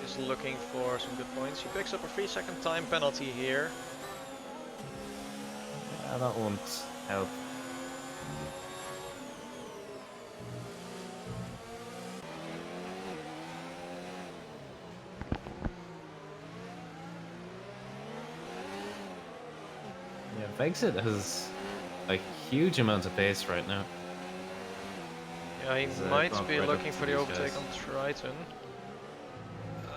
Speaker 2: is looking for some good points. He picks up a 3-second time penalty here.
Speaker 1: Yeah, that won't help. Yeah, Vexit has a huge amount of pace right now.
Speaker 2: Yeah, he might be looking for the overtake on Triton.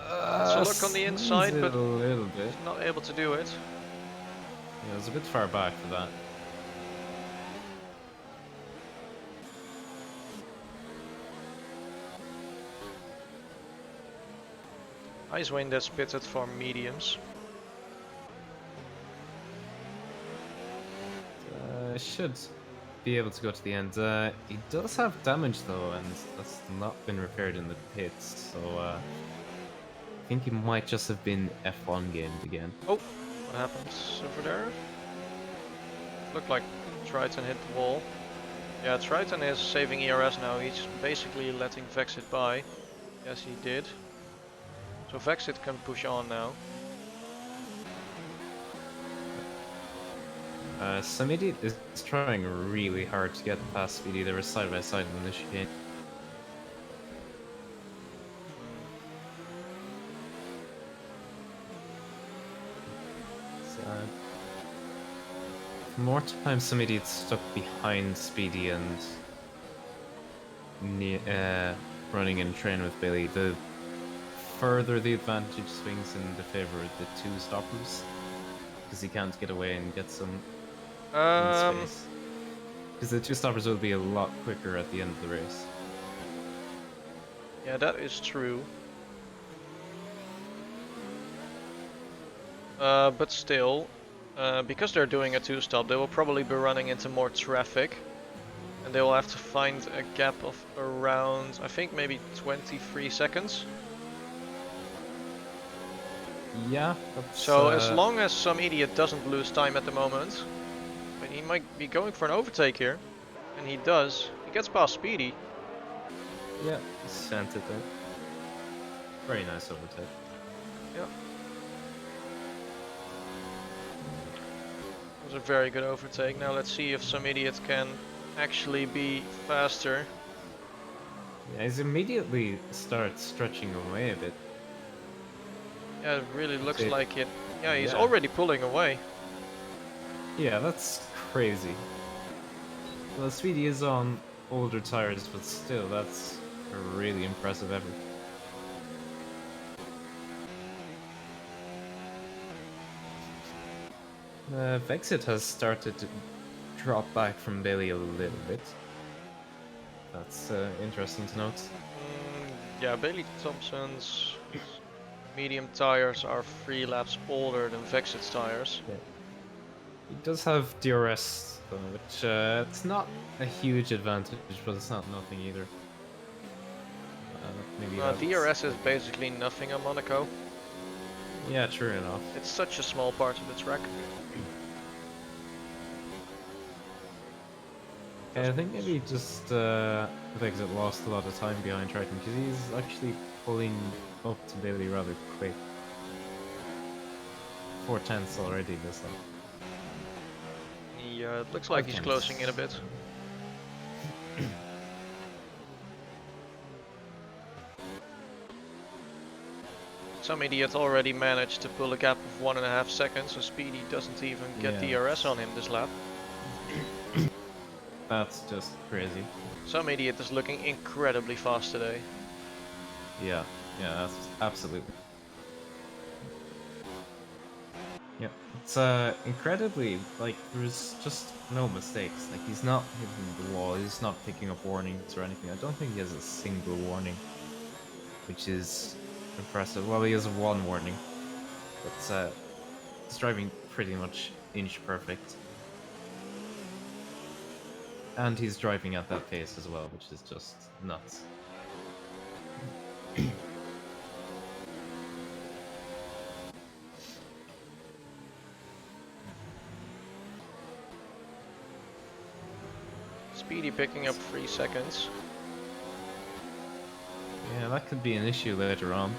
Speaker 2: So look on the inside, but
Speaker 1: a little bit.
Speaker 2: he's not able to do it.
Speaker 1: Yeah, it's a bit far back for that.
Speaker 2: Icewind has pitted for mediums.
Speaker 1: Should be able to go to the end. He does have damage though, and that's not been repaired in the pits, so I think he might just have been F1 gamed again.
Speaker 2: Oh, what happens over there? Looked like Triton hit the wall. Yeah, Triton is saving ERS now. He's basically letting Vexit by. Yes, he did. So Vexit can push on now.
Speaker 1: Some idiot is trying really hard to get past Speedy. They were side by side in the chicane. More times some idiots stuck behind Speedy and running in train with Billy, the further the advantage swings in the favor of the two stoppers, because he can't get away and get some space. Because the two stoppers will be a lot quicker at the end of the race.
Speaker 2: Yeah, that is true. But still, because they're doing a two-stop, they will probably be running into more traffic. And they will have to find a gap of around, I think, maybe 23 seconds.
Speaker 1: Yeah.
Speaker 2: So as long as some idiot doesn't lose time at the moment, but he might be going for an overtake here. And he does. He gets past Speedy.
Speaker 1: Yeah, sent it there. Very nice overtake.
Speaker 2: Yeah. It was a very good overtake. Now let's see if some idiot can actually be faster.
Speaker 1: Yeah, he's immediately starts stretching away a bit.
Speaker 2: Yeah, it really looks like it. Yeah, he's already pulling away.
Speaker 1: Yeah, that's crazy. Well, Speedy is on older tires, but still, that's a really impressive effort. Vexit has started to drop back from Bailey a little bit. That's interesting to note.
Speaker 2: Yeah, Bailey Thompson's medium tires are 3 laps older than Vexit's tires.
Speaker 1: Yeah. He does have DRS, though, which it's not a huge advantage, but it's not nothing either. Maybe
Speaker 2: DRS is basically nothing on Monaco.
Speaker 1: Yeah, true enough.
Speaker 2: It's such a small part of the track.
Speaker 1: Yeah, I think maybe just Vexit lost a lot of time behind Triton, because he's actually pulling up to Bailey rather quick. 4/10 already this time.
Speaker 2: Yeah, it looks like he's closing in a bit. Some idiot already managed to pull a gap of 1.5 seconds, so Speedy doesn't even get
Speaker 1: Yeah.
Speaker 2: DRS on him this lap.
Speaker 1: That's just crazy.
Speaker 2: Some idiot is looking incredibly fast today.
Speaker 1: Yeah, that's absolutely. Yeah, it's incredibly, like, there's just no mistakes. Like, he's not hitting the wall, he's not picking up warnings or anything. I don't think he has a single warning, which is impressive. Well, he has one warning, but he's driving pretty much inch perfect. And he's driving at that pace as well, which is just nuts.
Speaker 2: Speedy picking up 3 seconds.
Speaker 1: Yeah, that could be an issue later on.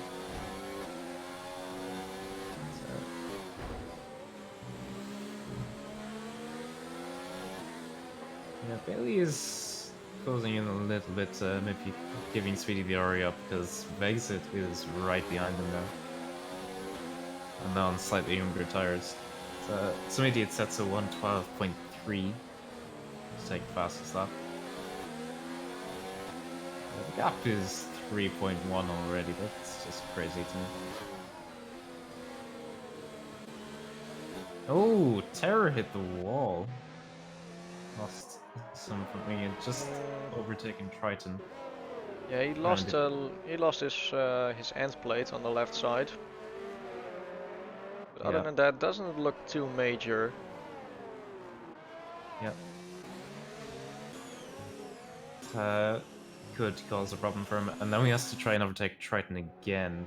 Speaker 1: Yeah, Bailey is closing in a little bit, maybe giving Speedy the hurry up, because Vexit is right behind him now. And now on slightly younger tires. Some idiot sets a 112.3 to take the fastest lap. The gap is 3.1 already, that's just crazy to me. Oh, Terror hit the wall. Lost something and just overtaken Triton.
Speaker 2: Yeah, he lost his end plate on the left side. But other than that, doesn't look too major.
Speaker 1: Yeah. Could cause a problem for him, and then he has to try and overtake Triton again,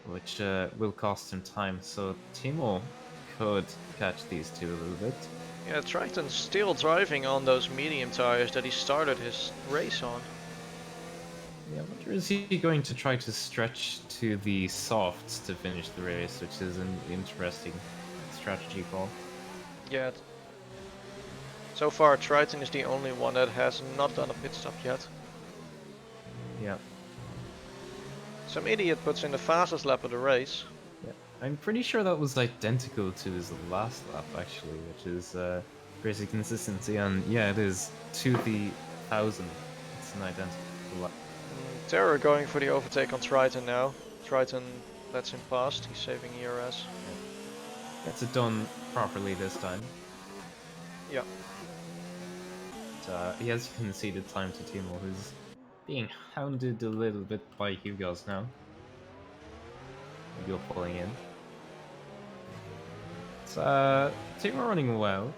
Speaker 1: which will cost him time. So Timo could catch these two a little bit.
Speaker 2: Yeah, Triton's still driving on those medium tires that he started his race on.
Speaker 1: Yeah, I wonder, is he going to try to stretch to the softs to finish the race, which is an interesting strategy call.
Speaker 2: Yeah. So far, Triton is the only one that has not done a pit stop yet.
Speaker 1: Yeah.
Speaker 2: Some idiot puts in the fastest lap of the race.
Speaker 1: Yeah. I'm pretty sure that was identical to his last lap, actually, which is crazy consistency. And yeah, it is to the 1,000. It's an identical lap.
Speaker 2: Terror going for the overtake on Triton now. Triton lets him past, he's saving ERS.
Speaker 1: Yeah. Gets it done properly this time.
Speaker 2: Yeah.
Speaker 1: He has conceded time to Timo, who's being hounded a little bit by Hugo's now. Hugo pulling in. So, Timo running well.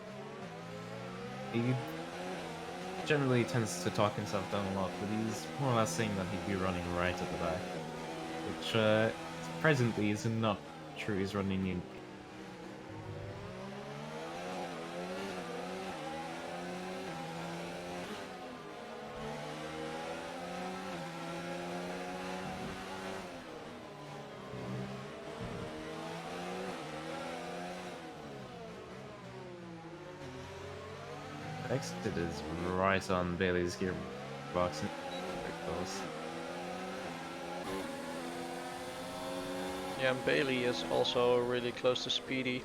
Speaker 1: He generally tends to talk himself down a lot, but he's more or less saying that he'd be running right at the back, which presently is not true. He's running in. Exit is right on Bailey's gearbox.
Speaker 2: Yeah, and Bailey is also really close to Speedy.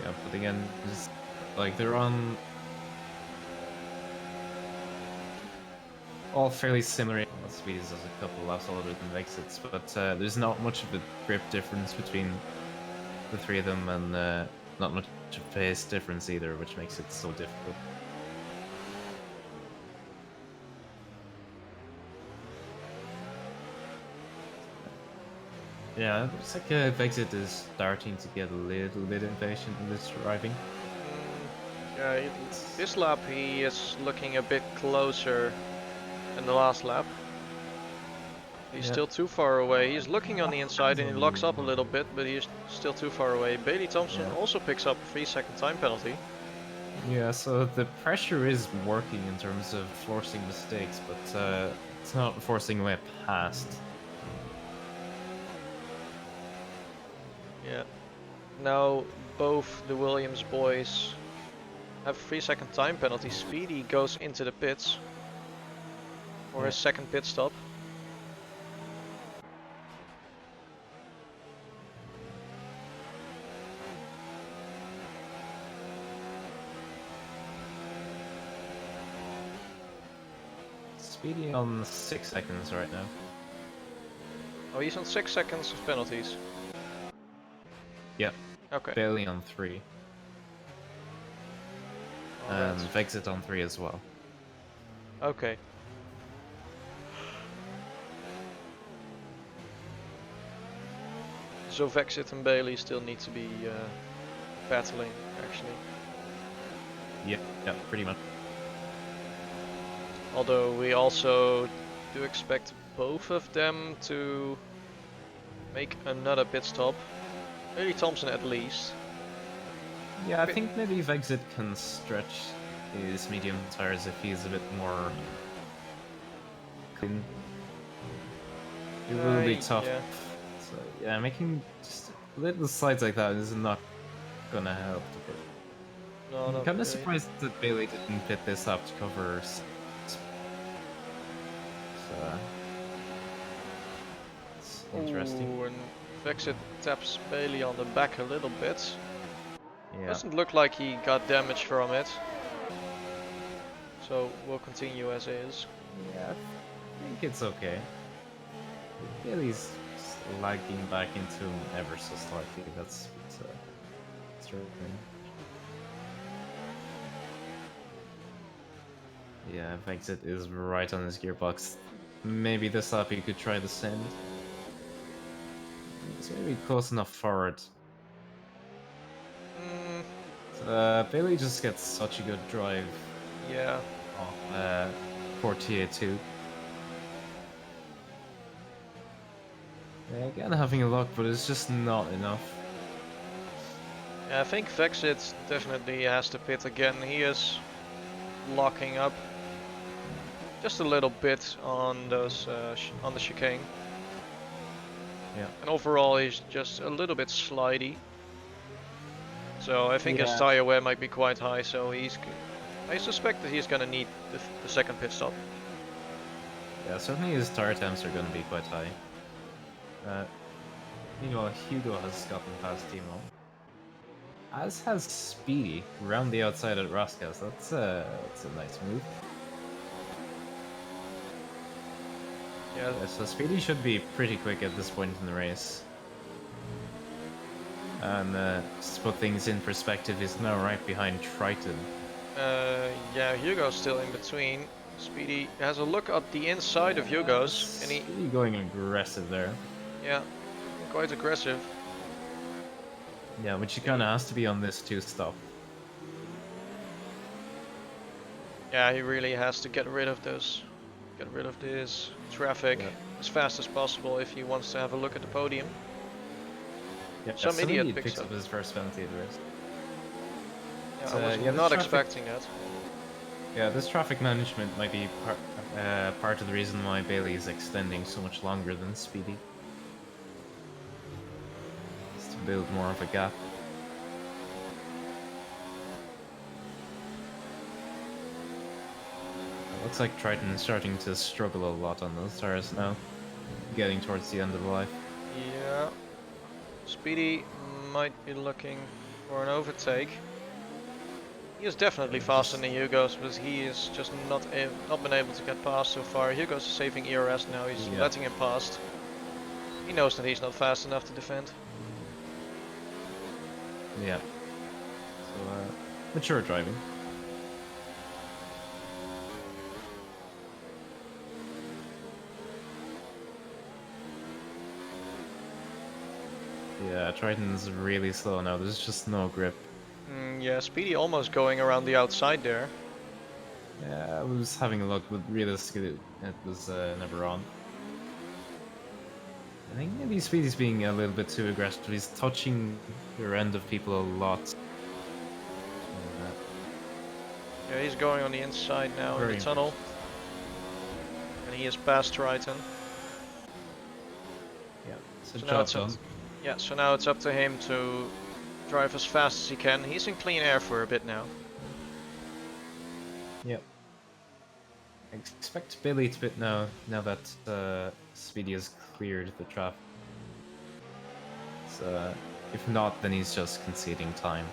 Speaker 1: Yeah, but again, just like they're on all fairly similar. Speedy is a couple laps older than Exit's, but there's not much of a grip difference between the three of them, and not much of pace difference either, which makes it so difficult. Yeah, it looks like Vexit is starting to get a little bit impatient in this driving.
Speaker 2: Yeah, this lap he is looking a bit closer than the last lap. He's still too far away. He's looking on the inside and he locks up a little bit, but he's still too far away. Bailey Thompson also picks up a 3-second time penalty.
Speaker 1: Yeah, so the pressure is working in terms of forcing mistakes, but it's not forcing away past.
Speaker 2: Yeah. Now both the Williams boys have a 3-second time penalty. Speedy goes into the pits. for his second pit stop.
Speaker 1: Speedy on 6 seconds right now.
Speaker 2: Oh, he's on 6 seconds of penalties.
Speaker 1: Yep.
Speaker 2: Okay.
Speaker 1: Bailey on 3. And Vexit on 3 as well.
Speaker 2: Okay. So Vexit and Bailey still need to be battling, actually.
Speaker 1: Yep, pretty much.
Speaker 2: Although we also do expect both of them to make another pit stop. Bailey Thompson at least.
Speaker 1: Yeah, I think maybe Vexit can stretch his medium tires if he's a bit more clean. It will be tough.
Speaker 2: Yeah.
Speaker 1: So yeah, making just little slides like that is not gonna help.
Speaker 2: No,
Speaker 1: I'm
Speaker 2: not
Speaker 1: kind of
Speaker 2: really.
Speaker 1: surprised that Bailey didn't pit this up to cover. So it's interesting.
Speaker 2: Ooh, and Vexit taps Bailey on the back a little bit.
Speaker 1: Yeah.
Speaker 2: Doesn't look like he got damage from it. So we'll continue as is.
Speaker 1: Yeah, I think it's okay. Bailey's lagging back into him ever so slightly. That's true. Yeah, Vexit is right on his gearbox. Maybe this lap he could try the send. It's maybe close enough forward. Bailey just gets such a good drive.
Speaker 2: Yeah.
Speaker 1: Off Portier 2. Yeah, again having a look, but it's just not enough.
Speaker 2: Yeah, I think Vexit definitely has to pit again. He is locking up just a little bit on those on the chicane.
Speaker 1: Yeah.
Speaker 2: And overall he's just a little bit slidey. So I think his
Speaker 1: Yeah.
Speaker 2: tire wear might be quite high, so I suspect that he's gonna need the second pit stop.
Speaker 1: Yeah, certainly his tire temps are going to be quite high. Meanwhile, Hugo has gotten past Timo. As has Speedy, around the outside at Raskas. That's a nice move.
Speaker 2: Yeah.
Speaker 1: So Speedy should be pretty quick at this point in the race. And just to put things in perspective, he's now right behind Triton.
Speaker 2: Yeah, Hugo's still in between. Speedy has a look at the inside of Hugo's, and
Speaker 1: Speedy going aggressive there.
Speaker 2: Yeah, quite aggressive.
Speaker 1: Yeah, which he kind of has to be on this 2-stop.
Speaker 2: Yeah, he really has to get rid of this traffic as fast as possible if he wants to have a look at the podium.
Speaker 1: Yeah,
Speaker 2: Some idiot picks
Speaker 1: up his first penalty at the race.
Speaker 2: Yeah, I was not expecting that.
Speaker 1: Yeah, this traffic management might be part of the reason why Bailey is extending so much longer than Speedy. Just to build more of a gap. It looks like Triton is starting to struggle a lot on those tires now, getting towards the end of life.
Speaker 2: Yeah, Speedy might be looking for an overtake. He is definitely faster than Hugo's, but he is just not been able to get past so far. Hugo's saving ERS now, he's letting him past. He knows that he's not fast enough to defend.
Speaker 1: Yeah. So, mature driving. Yeah, Triton's really slow now, there's just no grip.
Speaker 2: Yeah, Speedy almost going around the outside there.
Speaker 1: Yeah, I was having a look, but realistically it was never on. I think maybe Speedy's being a little bit too aggressive. He's touching the rear end of people a lot.
Speaker 2: Yeah, he's going on the inside now in the tunnel. And he is past Triton.
Speaker 1: Yeah, so
Speaker 2: now it's done. Yeah, so now it's up to him to drive as fast as he can. He's in clean air for a bit now.
Speaker 1: Yep. I expect Bailey to pit now that Speedy has cleared the traffic. So, if not, then he's just conceding time.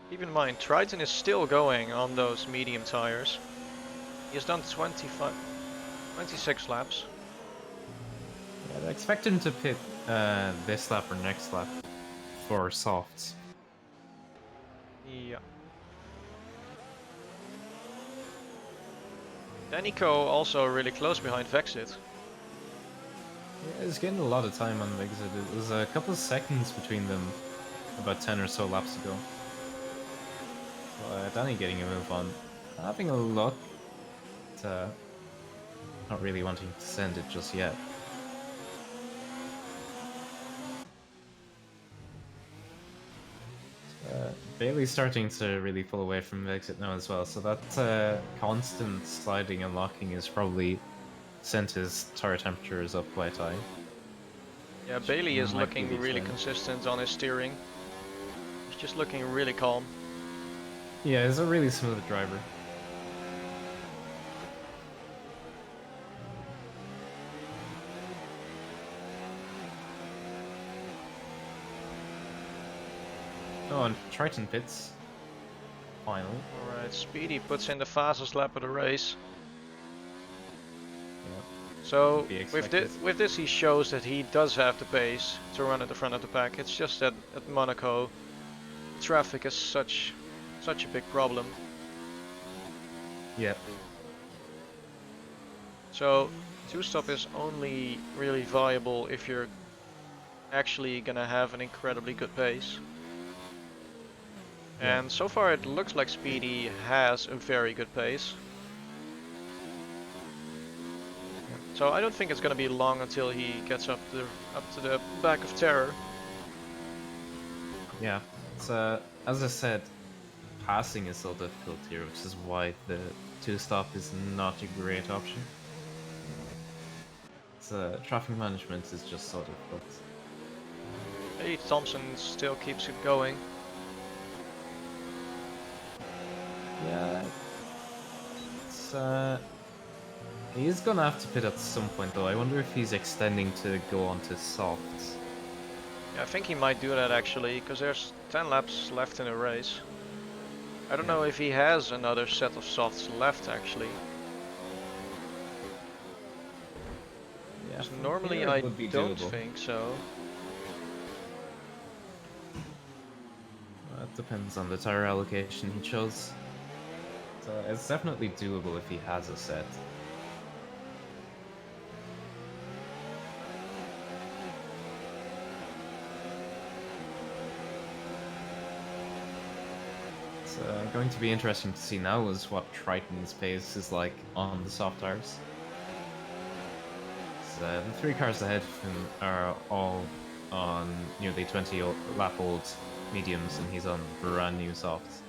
Speaker 2: Keep in mind, Triton is still going on those medium tires. He has done 26 laps.
Speaker 1: Yeah, I expect him to pit this lap or next lap for softs.
Speaker 2: Yeah. Danico also really close behind Vexit.
Speaker 1: Yeah, he's getting a lot of time on the exit. It was a couple of seconds between them about 10 or so laps ago. So, Danny getting a move on. Having a look, but not really wanting to send it just yet. Bailey's starting to really pull away from the exit now as well, so that constant sliding and locking has probably sent his tire temperatures up quite high.
Speaker 2: Yeah, Bailey is
Speaker 1: Might be
Speaker 2: looking
Speaker 1: the
Speaker 2: really
Speaker 1: trend.
Speaker 2: consistent on his steering. He's just looking really calm.
Speaker 1: Yeah, he's a really smooth driver. Oh, and Triton pits. Finally.
Speaker 2: Alright, Speedy puts in the fastest lap of the race.
Speaker 1: Yeah.
Speaker 2: So
Speaker 1: Be
Speaker 2: with
Speaker 1: expected.
Speaker 2: this he shows that he does have the pace to run at the front of the pack. It's just that at Monaco traffic is such a big problem.
Speaker 1: Yeah.
Speaker 2: So two-stop is only really viable if you're actually gonna have an incredibly good pace.
Speaker 1: Yeah.
Speaker 2: And so far it looks like Speedy has a very good pace. So I don't think it's gonna be long until he gets up to the back of Terror.
Speaker 1: Yeah. It's, as I said, passing is so difficult here, which is why the two-stop is not a great option. Traffic management is just so difficult.
Speaker 2: Hey, Thompson still keeps it going.
Speaker 1: Yeah. It's, he's gonna have to pit at some point though. I wonder if he's extending to go onto softs.
Speaker 2: Yeah, I think he might do that actually, because there's 10 laps left in the race. I don't know if he has another set of softs left actually.
Speaker 1: Yeah,
Speaker 2: Normally I don't think so.
Speaker 1: That depends on the tire allocation he chose. So it's definitely doable if he has a set. It's going to be interesting to see now is what Triton's pace is like on the soft tires. So, the three cars ahead of him are all on nearly 20 lap old mediums and he's on brand new softs.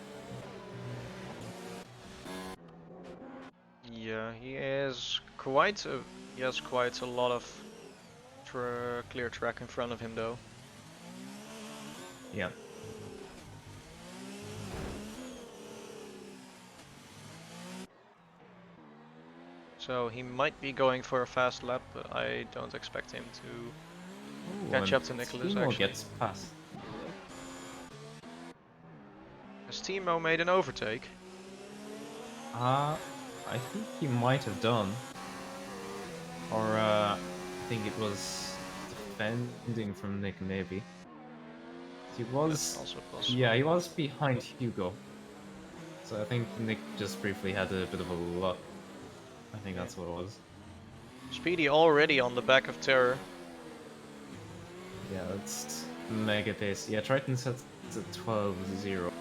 Speaker 2: Yeah, he has quite a lot of clear track in front of him though.
Speaker 1: Yeah.
Speaker 2: So he might be going for a fast lap, but I don't expect him to catch up to Nicholas
Speaker 1: Timo
Speaker 2: actually.
Speaker 1: gets past.
Speaker 2: Has Timo made an overtake?
Speaker 1: I think he might have done. Or I think it was defending from Nick maybe. He was
Speaker 2: That's also possible.
Speaker 1: yeah, he was behind Hugo. So I think Nick just briefly had a bit of a luck. I think that's what it was.
Speaker 2: Speedy already on the back of Terror.
Speaker 1: Yeah, that's mega pace. Yeah, Triton sets at 12-0.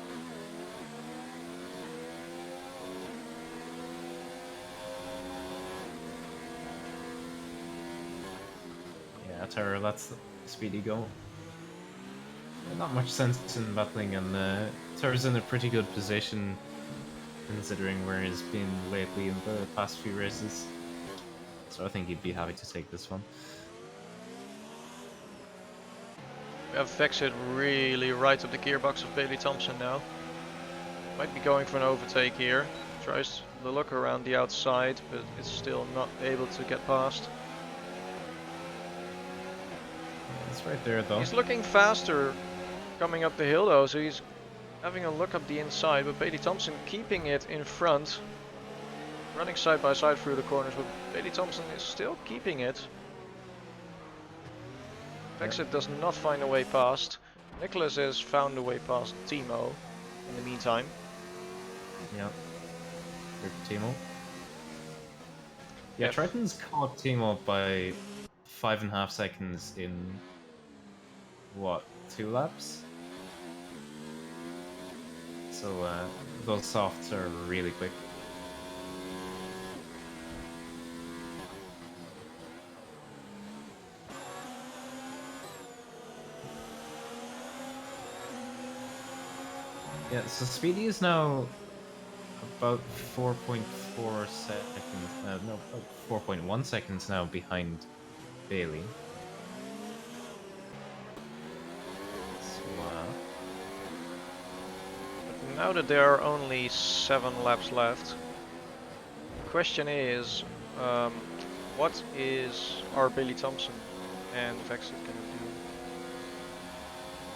Speaker 1: Yeah, Terror lets Speedy go. Not much sense in battling, and Terror's in a pretty good position considering where he's been lately in the past few races. So I think he'd be happy to take this one.
Speaker 2: We have Vexit really right up the gearbox of Bailey Thompson now. Might be going for an overtake here. Tries the look around the outside, but it's still not able to get past.
Speaker 1: It's right there though.
Speaker 2: He's looking faster coming up the hill though, so he's having a look up the inside, but Bailey Thompson keeping it in front. Running side by side through the corners, but Bailey Thompson is still keeping it. Exit does not find a way past. Nicholas has found a way past Timo in the meantime.
Speaker 1: Yeah. Good Timo. Yeah,
Speaker 2: Yep.
Speaker 1: Triton's caught Timo by 5.5 seconds in what, 2 laps? So those softs are really quick. Yeah, so Speedy is now about 4.4 seconds, no, about 4.1 seconds now behind Bailey. So,
Speaker 2: But now that there are only 7 laps left, the question is, what are Bailey Thompson and Vexit gonna do?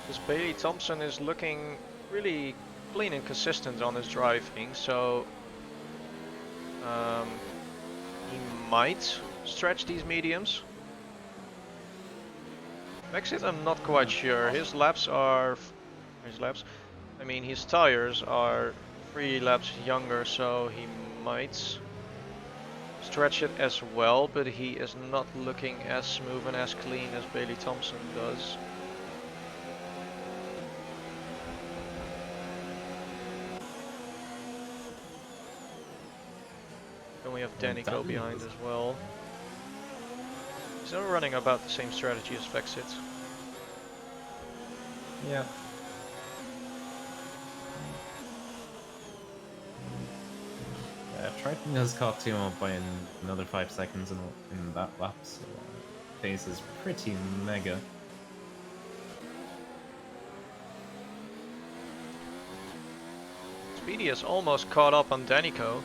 Speaker 2: Because Bailey Thompson is looking really clean and consistent on his driving, so he might stretch these mediums. Vexit, I'm not quite sure. His tires are 3 laps younger, so he might stretch it as well, but he is not looking as smooth and as clean as Bailey Thompson does. Then we have Danico behind as well. He's still running about the same strategy as Vexit.
Speaker 1: yeah. Triton has caught Timo by another 5 seconds in that lap, so pace is pretty mega.
Speaker 2: Speedy is almost caught up on Danico.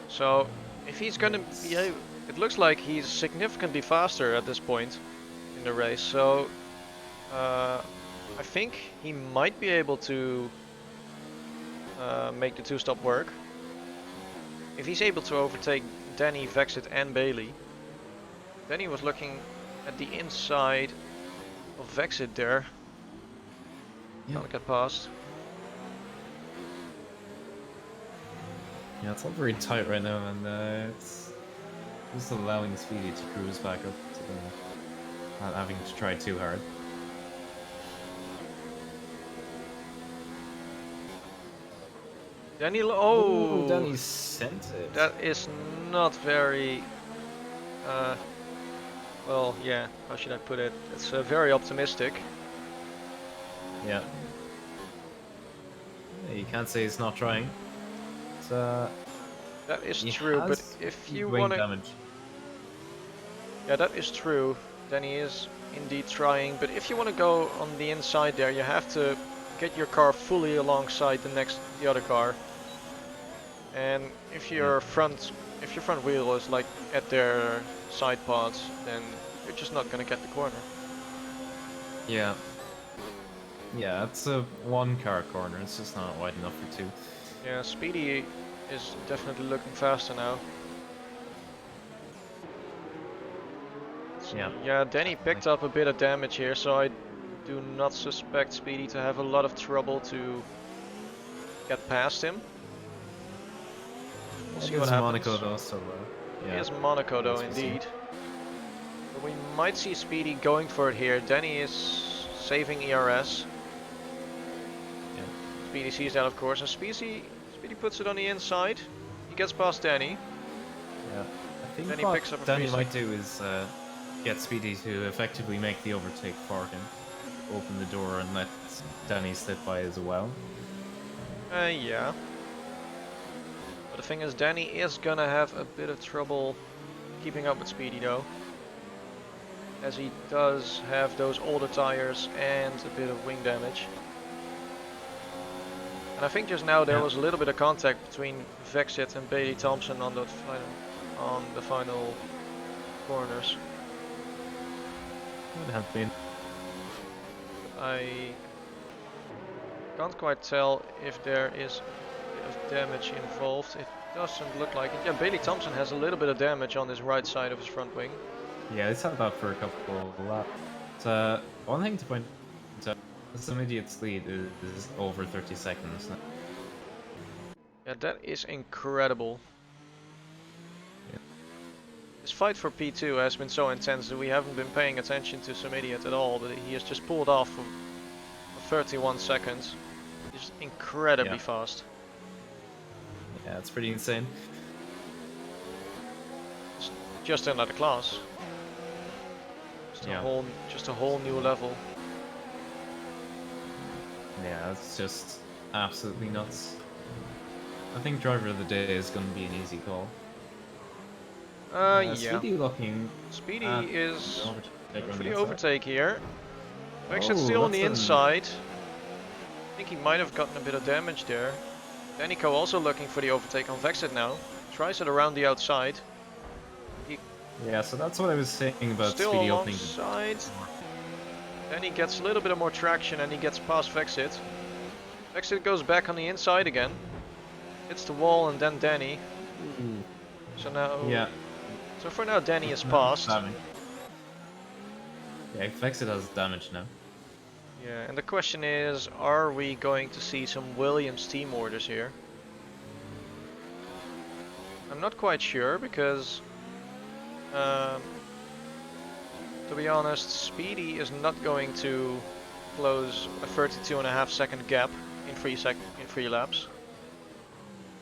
Speaker 2: So if he's gonna be, it looks like he's significantly faster at this point in the race. So I think he might be able to make the 2-stop work. If he's able to overtake Danny, Vexit and Bailey. Danny was looking at the inside of Vexit there. Can't get past.
Speaker 1: Yeah, it's all very tight right now, and it's just allowing Speedy to cruise back up to the, not having to try too hard.
Speaker 2: Danny,
Speaker 1: Ooh, Danny sent it.
Speaker 2: That is not very. Well, yeah. How should I put it? It's very optimistic.
Speaker 1: Yeah. You can't say he's not trying. That
Speaker 2: is true, but if you want to, yeah, that is true. Danny is indeed trying, but if you want to go on the inside there, you have to get your car fully alongside the other car. And if your front wheel is like at their side pods, then you're just not gonna get the corner.
Speaker 1: Yeah. Yeah, it's a 1-car corner. It's just not wide enough for 2.
Speaker 2: Yeah, Speedy is definitely looking faster now.
Speaker 1: Yeah.
Speaker 2: Yeah, Danny picked up a bit of damage here, so I do not suspect Speedy to have a lot of trouble to get past him. We'll see what happens.
Speaker 1: Monaco though, so yeah.
Speaker 2: It is Monaco though, indeed. But we might see Speedy going for it here. Danny is saving ERS.
Speaker 1: Yeah.
Speaker 2: Speedy sees that, of course, and Speedy puts it on the inside. He gets past Danny.
Speaker 1: Yeah. I think
Speaker 2: Danny
Speaker 1: what
Speaker 2: picks up a
Speaker 1: Danny
Speaker 2: free
Speaker 1: might do is get Speedy to effectively make the overtake for him. Open the door and let Danny slip by as well.
Speaker 2: Yeah. But the thing is, Danny is gonna have a bit of trouble keeping up with Speedy though. as he does have those older tires and a bit of wing damage. And I think just now there was a little bit of contact between Vexit and Bailey Thompson on the final corners.
Speaker 1: Would have been.
Speaker 2: I can't quite tell if there is a bit of damage involved. It doesn't look like it. Yeah, Bailey Thompson has a little bit of damage on his right side of his front wing.
Speaker 1: Yeah, it's had that for a couple of laps. One thing to point out, some idiot's lead is over 30 seconds now.
Speaker 2: Yeah, that is incredible.
Speaker 1: Yeah.
Speaker 2: This fight for P2 has been so intense that we haven't been paying attention to some idiot at all, but he has just pulled off for 31 seconds. He's incredibly fast.
Speaker 1: Yeah, it's pretty insane.
Speaker 2: It's just another class. Just a whole new level.
Speaker 1: Yeah, it's just absolutely nuts. I think driver of the day is going to be an easy call.
Speaker 2: Yeah.
Speaker 1: Speedy looking.
Speaker 2: Speedy is for the
Speaker 1: outside.
Speaker 2: overtake here. Vexit's still on the inside. I think he might have gotten a bit of damage there. Danico also looking for the overtake on Vexit now. Tries it around the outside.
Speaker 1: Yeah, so that's what I was saying about
Speaker 2: Still
Speaker 1: Speedy opening.
Speaker 2: alongside. Then he gets a little bit of more traction and he gets past Vexit. Vexit goes back on the inside again. Hits the wall and then Danny. So now...
Speaker 1: Yeah.
Speaker 2: So for now Danny is passed.
Speaker 1: Yeah, Vexit has damage now.
Speaker 2: Yeah, and the question is, are we going to see some Williams team orders here? I'm not quite sure because... to be honest, Speedy is not going to close a 32.5 second gap in 3 laps.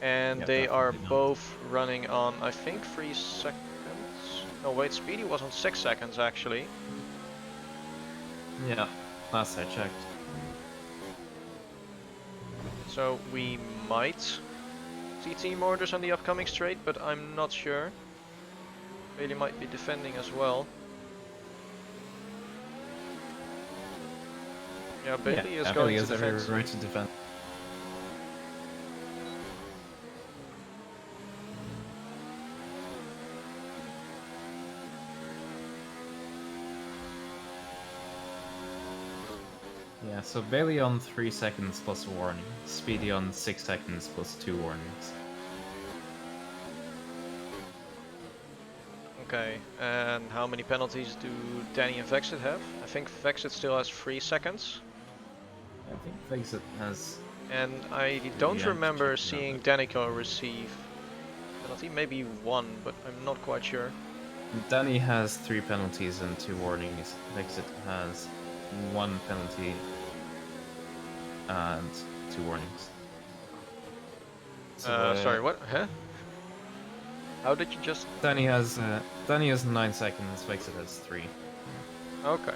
Speaker 2: And they are both running on, I think, 3 seconds. No, wait, Speedy was on 6 seconds actually.
Speaker 1: Yeah, last I checked.
Speaker 2: So we might see team orders on the upcoming straight, but I'm not sure. Bailey might be defending as well. Yeah, Bailey is going to defend.
Speaker 1: Every right to defend. Yeah, so Bailey on 3 seconds plus a warning. Speedy on 6 seconds plus 2 warnings.
Speaker 2: Okay, and how many penalties do Danny and Vexit have? I think Vexit still has 3 seconds.
Speaker 1: I think Vexit has...
Speaker 2: And I don't remember seeing Danico receive penalty, maybe 1, but I'm not quite sure.
Speaker 1: Danny has 3 penalties and 2 warnings. Vexit has 1 penalty and 2 warnings. So,
Speaker 2: sorry, what? Huh? How did you just...
Speaker 1: Danny has 9 seconds, Vexit has 3.
Speaker 2: Okay.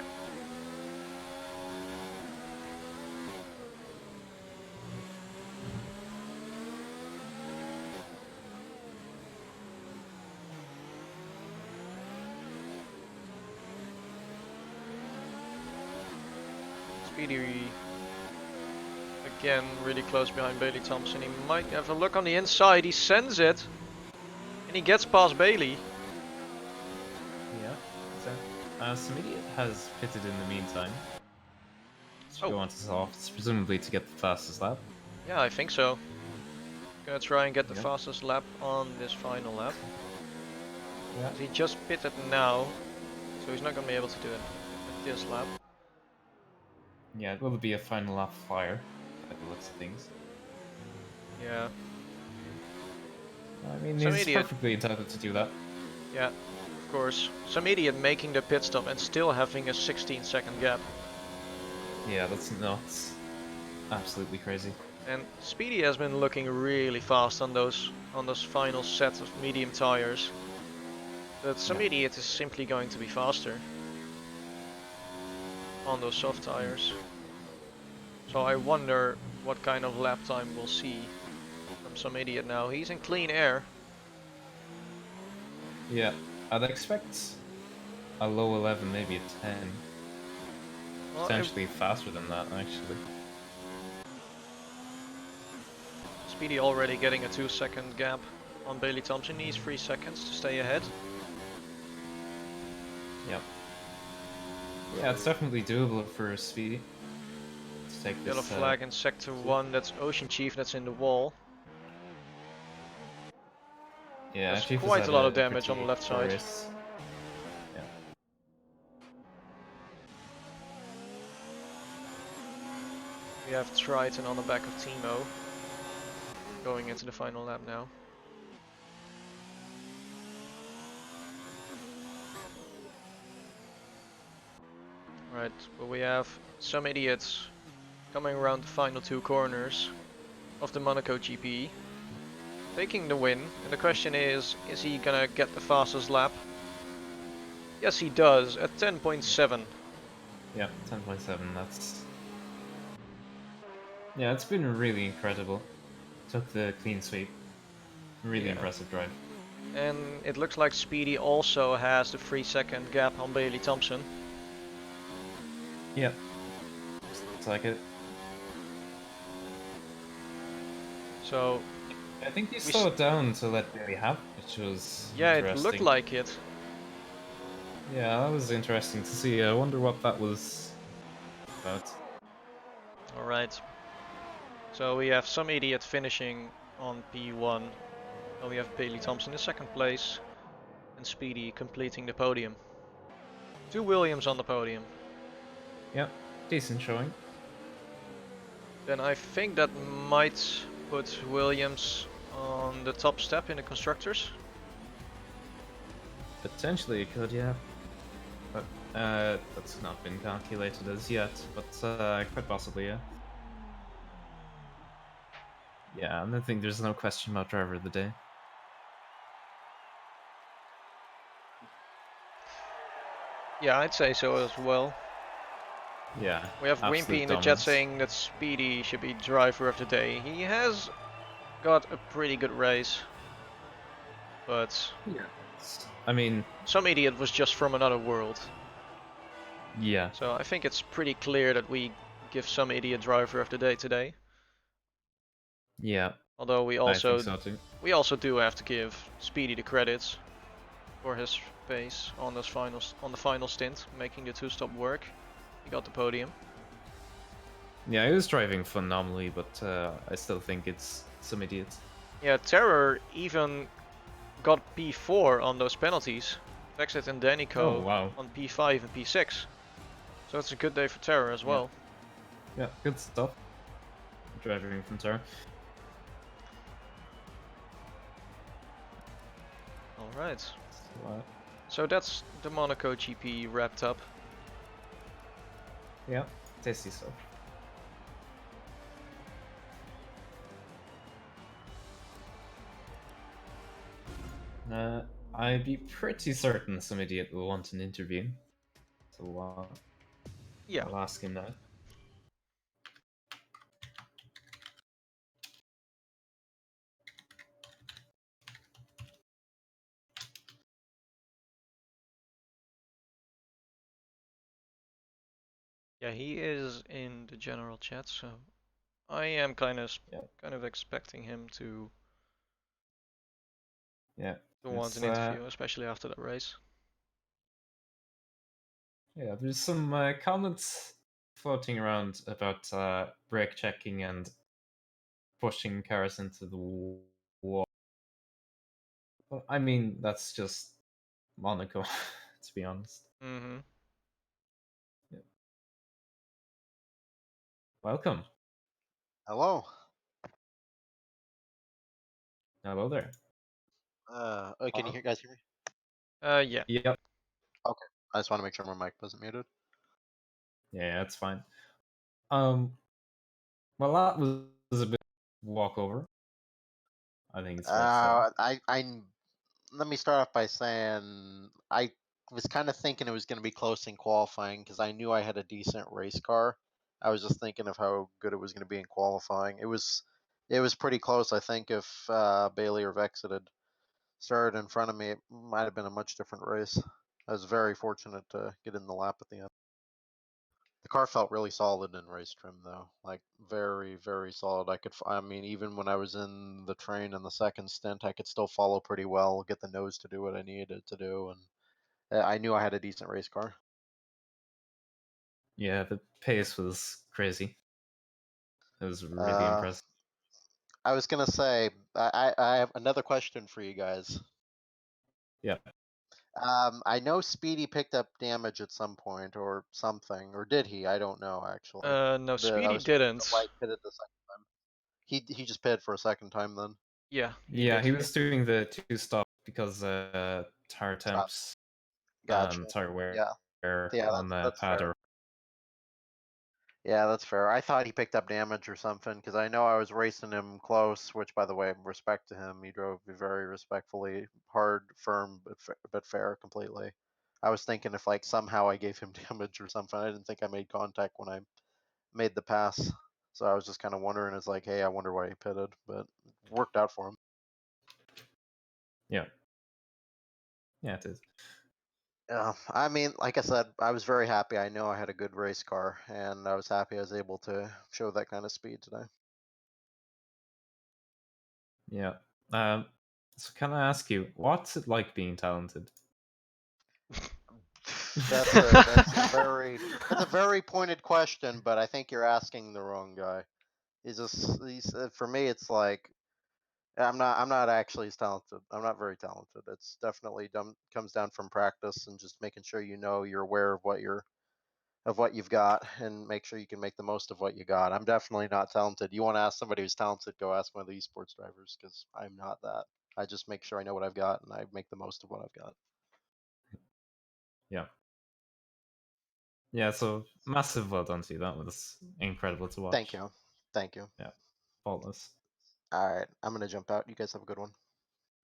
Speaker 2: Speedy again really close behind Bailey Thompson. He might have a look on the inside. He sends it and he gets past Bailey.
Speaker 1: Yeah. Smitty has pitted in the meantime. So go on to softs, presumably to get the fastest lap.
Speaker 2: Yeah, I think so. Gonna try and get the fastest lap on this final lap.
Speaker 1: Yeah.
Speaker 2: He just pitted now, so he's not gonna be able to do it at this lap.
Speaker 1: Yeah, it will be a final lap fire, by the looks of things.
Speaker 2: Yeah.
Speaker 1: I mean, he's perfectly entitled to do that.
Speaker 2: Yeah, of course. Some idiot making the pit stop and still having a 16-second gap.
Speaker 1: Yeah, that's nuts. Absolutely crazy.
Speaker 2: And Speedy has been looking really fast on those final set of medium tires. But some idiot is simply going to be faster on those soft tires. So I wonder what kind of lap time we'll see from some idiot now. He's in clean air.
Speaker 1: Yeah, I'd expect a low 11, maybe a 10.
Speaker 2: Well,
Speaker 1: Potentially faster than that, actually.
Speaker 2: Speedy already getting a 2-second gap on Bailey Thompson. Needs 3 seconds to stay ahead.
Speaker 1: Yep. Yeah, it's definitely doable for Speedy. Let's take
Speaker 2: Yellow
Speaker 1: this.
Speaker 2: flag in sector 1. That's Ocean Chief. That's in the wall.
Speaker 1: Yeah,
Speaker 2: That's
Speaker 1: Chief has
Speaker 2: quite
Speaker 1: had
Speaker 2: a lot of
Speaker 1: a
Speaker 2: damage on the
Speaker 1: pretty
Speaker 2: left
Speaker 1: poor
Speaker 2: side.
Speaker 1: race. Yeah.
Speaker 2: We have Triton on the back of Timo. Going into the final lap now. Right, but we have some idiots coming around the final 2 corners of the Monaco GP, taking the win. And the question is he gonna get the fastest lap? Yes, he does, at 10.7.
Speaker 1: Yeah, 10.7. Yeah, it's been really incredible. Took the clean sweep. Really
Speaker 2: Yeah.
Speaker 1: impressive drive.
Speaker 2: And it looks like Speedy also has the 3-second gap on Bailey Thompson.
Speaker 1: Yep. Looks like it.
Speaker 2: So
Speaker 1: I think he
Speaker 2: we
Speaker 1: slowed down to let Bailey have, which was
Speaker 2: yeah, it looked
Speaker 1: interesting.
Speaker 2: like it.
Speaker 1: Yeah, that was interesting to see. I wonder what that was about.
Speaker 2: Alright. So we have some idiot finishing on P1. And we have Bailey Thompson in second place. And Speedy completing the podium. 2 Williams on the podium.
Speaker 1: Yep, decent showing.
Speaker 2: Then I think that might put Williams on the top step in the constructors.
Speaker 1: Potentially it could, yeah. But that's not been calculated as yet, but quite possibly, yeah. Yeah, and I think there's no question about driver of the day.
Speaker 2: Yeah, I'd say so as well.
Speaker 1: Yeah,
Speaker 2: We have Wimpy
Speaker 1: absolute
Speaker 2: in the chat
Speaker 1: dominance.
Speaker 2: saying that Speedy should be driver of the day. He has got a pretty good race. But
Speaker 1: Yeah. I mean,
Speaker 2: some idiot was just from another world.
Speaker 1: yeah.
Speaker 2: So I think it's pretty clear that we give some idiot driver of the day today.
Speaker 1: Yeah,
Speaker 2: Although
Speaker 1: I think so too.
Speaker 2: we also do have to give Speedy the credits for his pace on the final stint, making the 2-stop work. He got the podium.
Speaker 1: Yeah, he was driving phenomenally, but I still think it's some idiots.
Speaker 2: Yeah, Terror even got P4 on those penalties. Vexit and
Speaker 1: Oh,
Speaker 2: Danico
Speaker 1: wow.
Speaker 2: on P5 and P6. So it's a good day for Terror as well.
Speaker 1: Yeah, good stuff. Driving from Terra.
Speaker 2: Alright. So that's the Monaco GP wrapped up.
Speaker 1: Yeah, tasty stuff. I'd be pretty certain some idiot will want an interview. So
Speaker 2: Yeah.
Speaker 1: I'll ask him that.
Speaker 2: Yeah, he is in the general chat, so I am kind of expecting him to want an interview, especially after that race.
Speaker 1: Yeah, there's some comments floating around about brake checking and pushing cars into the wall. Well, I mean, that's just Monaco, to be honest.
Speaker 2: Mm-hmm.
Speaker 1: Yeah. Welcome.
Speaker 3: Hello.
Speaker 1: Hello there.
Speaker 3: Oh, can you guys hear me?
Speaker 2: Yeah.
Speaker 1: Yep.
Speaker 3: Okay. I just want to make sure my mic wasn't muted.
Speaker 1: Yeah, that's fine. Well, that was a bit walkover. I think it's fair to say.
Speaker 3: Let me start off by saying I was kind of thinking it was going to be close in qualifying because I knew I had a decent race car. I was just thinking of how good it was going to be in qualifying. It was pretty close. I think if Bailey or Vexit had started in front of me, it might have been a much different race. I was very fortunate to get in the lap at the end. The car felt really solid in race trim though, like very, very solid. I mean, even when I was in the train in the second stint, I could still follow pretty well, get the nose to do what I needed to do, and I knew I had a decent race car.
Speaker 1: Yeah, the pace was crazy. It was really
Speaker 3: Uh,
Speaker 1: impressive.
Speaker 3: I was gonna say, I have another question for you guys.
Speaker 1: Yeah.
Speaker 3: I know Speedy picked up damage at some point or something, or did he? I don't know actually.
Speaker 2: No,
Speaker 3: I
Speaker 2: Speedy
Speaker 3: was the
Speaker 2: didn't.
Speaker 3: white pitted the second time. He just pitted for a second time then.
Speaker 2: Yeah,
Speaker 1: Yeah,
Speaker 2: did.
Speaker 1: he was doing the 2-stop because tire
Speaker 3: Drop.
Speaker 1: temps,
Speaker 3: Gotcha.
Speaker 1: tire wear
Speaker 3: Yeah. Yeah,
Speaker 1: on the
Speaker 3: that's
Speaker 1: pad
Speaker 3: fair.
Speaker 1: or
Speaker 3: Yeah, that's fair. I thought he picked up damage or something because I know I was racing him close. Which, by the way, respect to him. He drove me very respectfully, hard, firm, but fair completely. I was thinking if like somehow I gave him damage or something. I didn't think I made contact when I made the pass. So I was just kind of wondering. It's like, hey, I wonder why he pitted, but it worked out for him.
Speaker 1: yeah. Yeah, it is.
Speaker 3: I mean, like I said, I was very happy. I know I had a good race car, and I was happy I was able to show that kind of speed today.
Speaker 1: Yeah. So can I ask you, what's it like being talented?
Speaker 3: That's a very pointed question, but I think you're asking the wrong guy. He's for me, it's like I'm not actually as talented. I'm not very talented. It's definitely comes down from practice and just making sure you're aware of what you've got and make sure you can make the most of what you got. I'm definitely not talented. You want to ask somebody who's talented, go ask one of the esports drivers because I'm not that. I just make sure I know what I've got and I make the most of what I've got.
Speaker 1: Yeah. Yeah, so massive well done to you. That was incredible to watch.
Speaker 3: Thank you. Thank you.
Speaker 1: Yeah. Faultless.
Speaker 3: All right, I'm gonna jump out. You guys have a good one.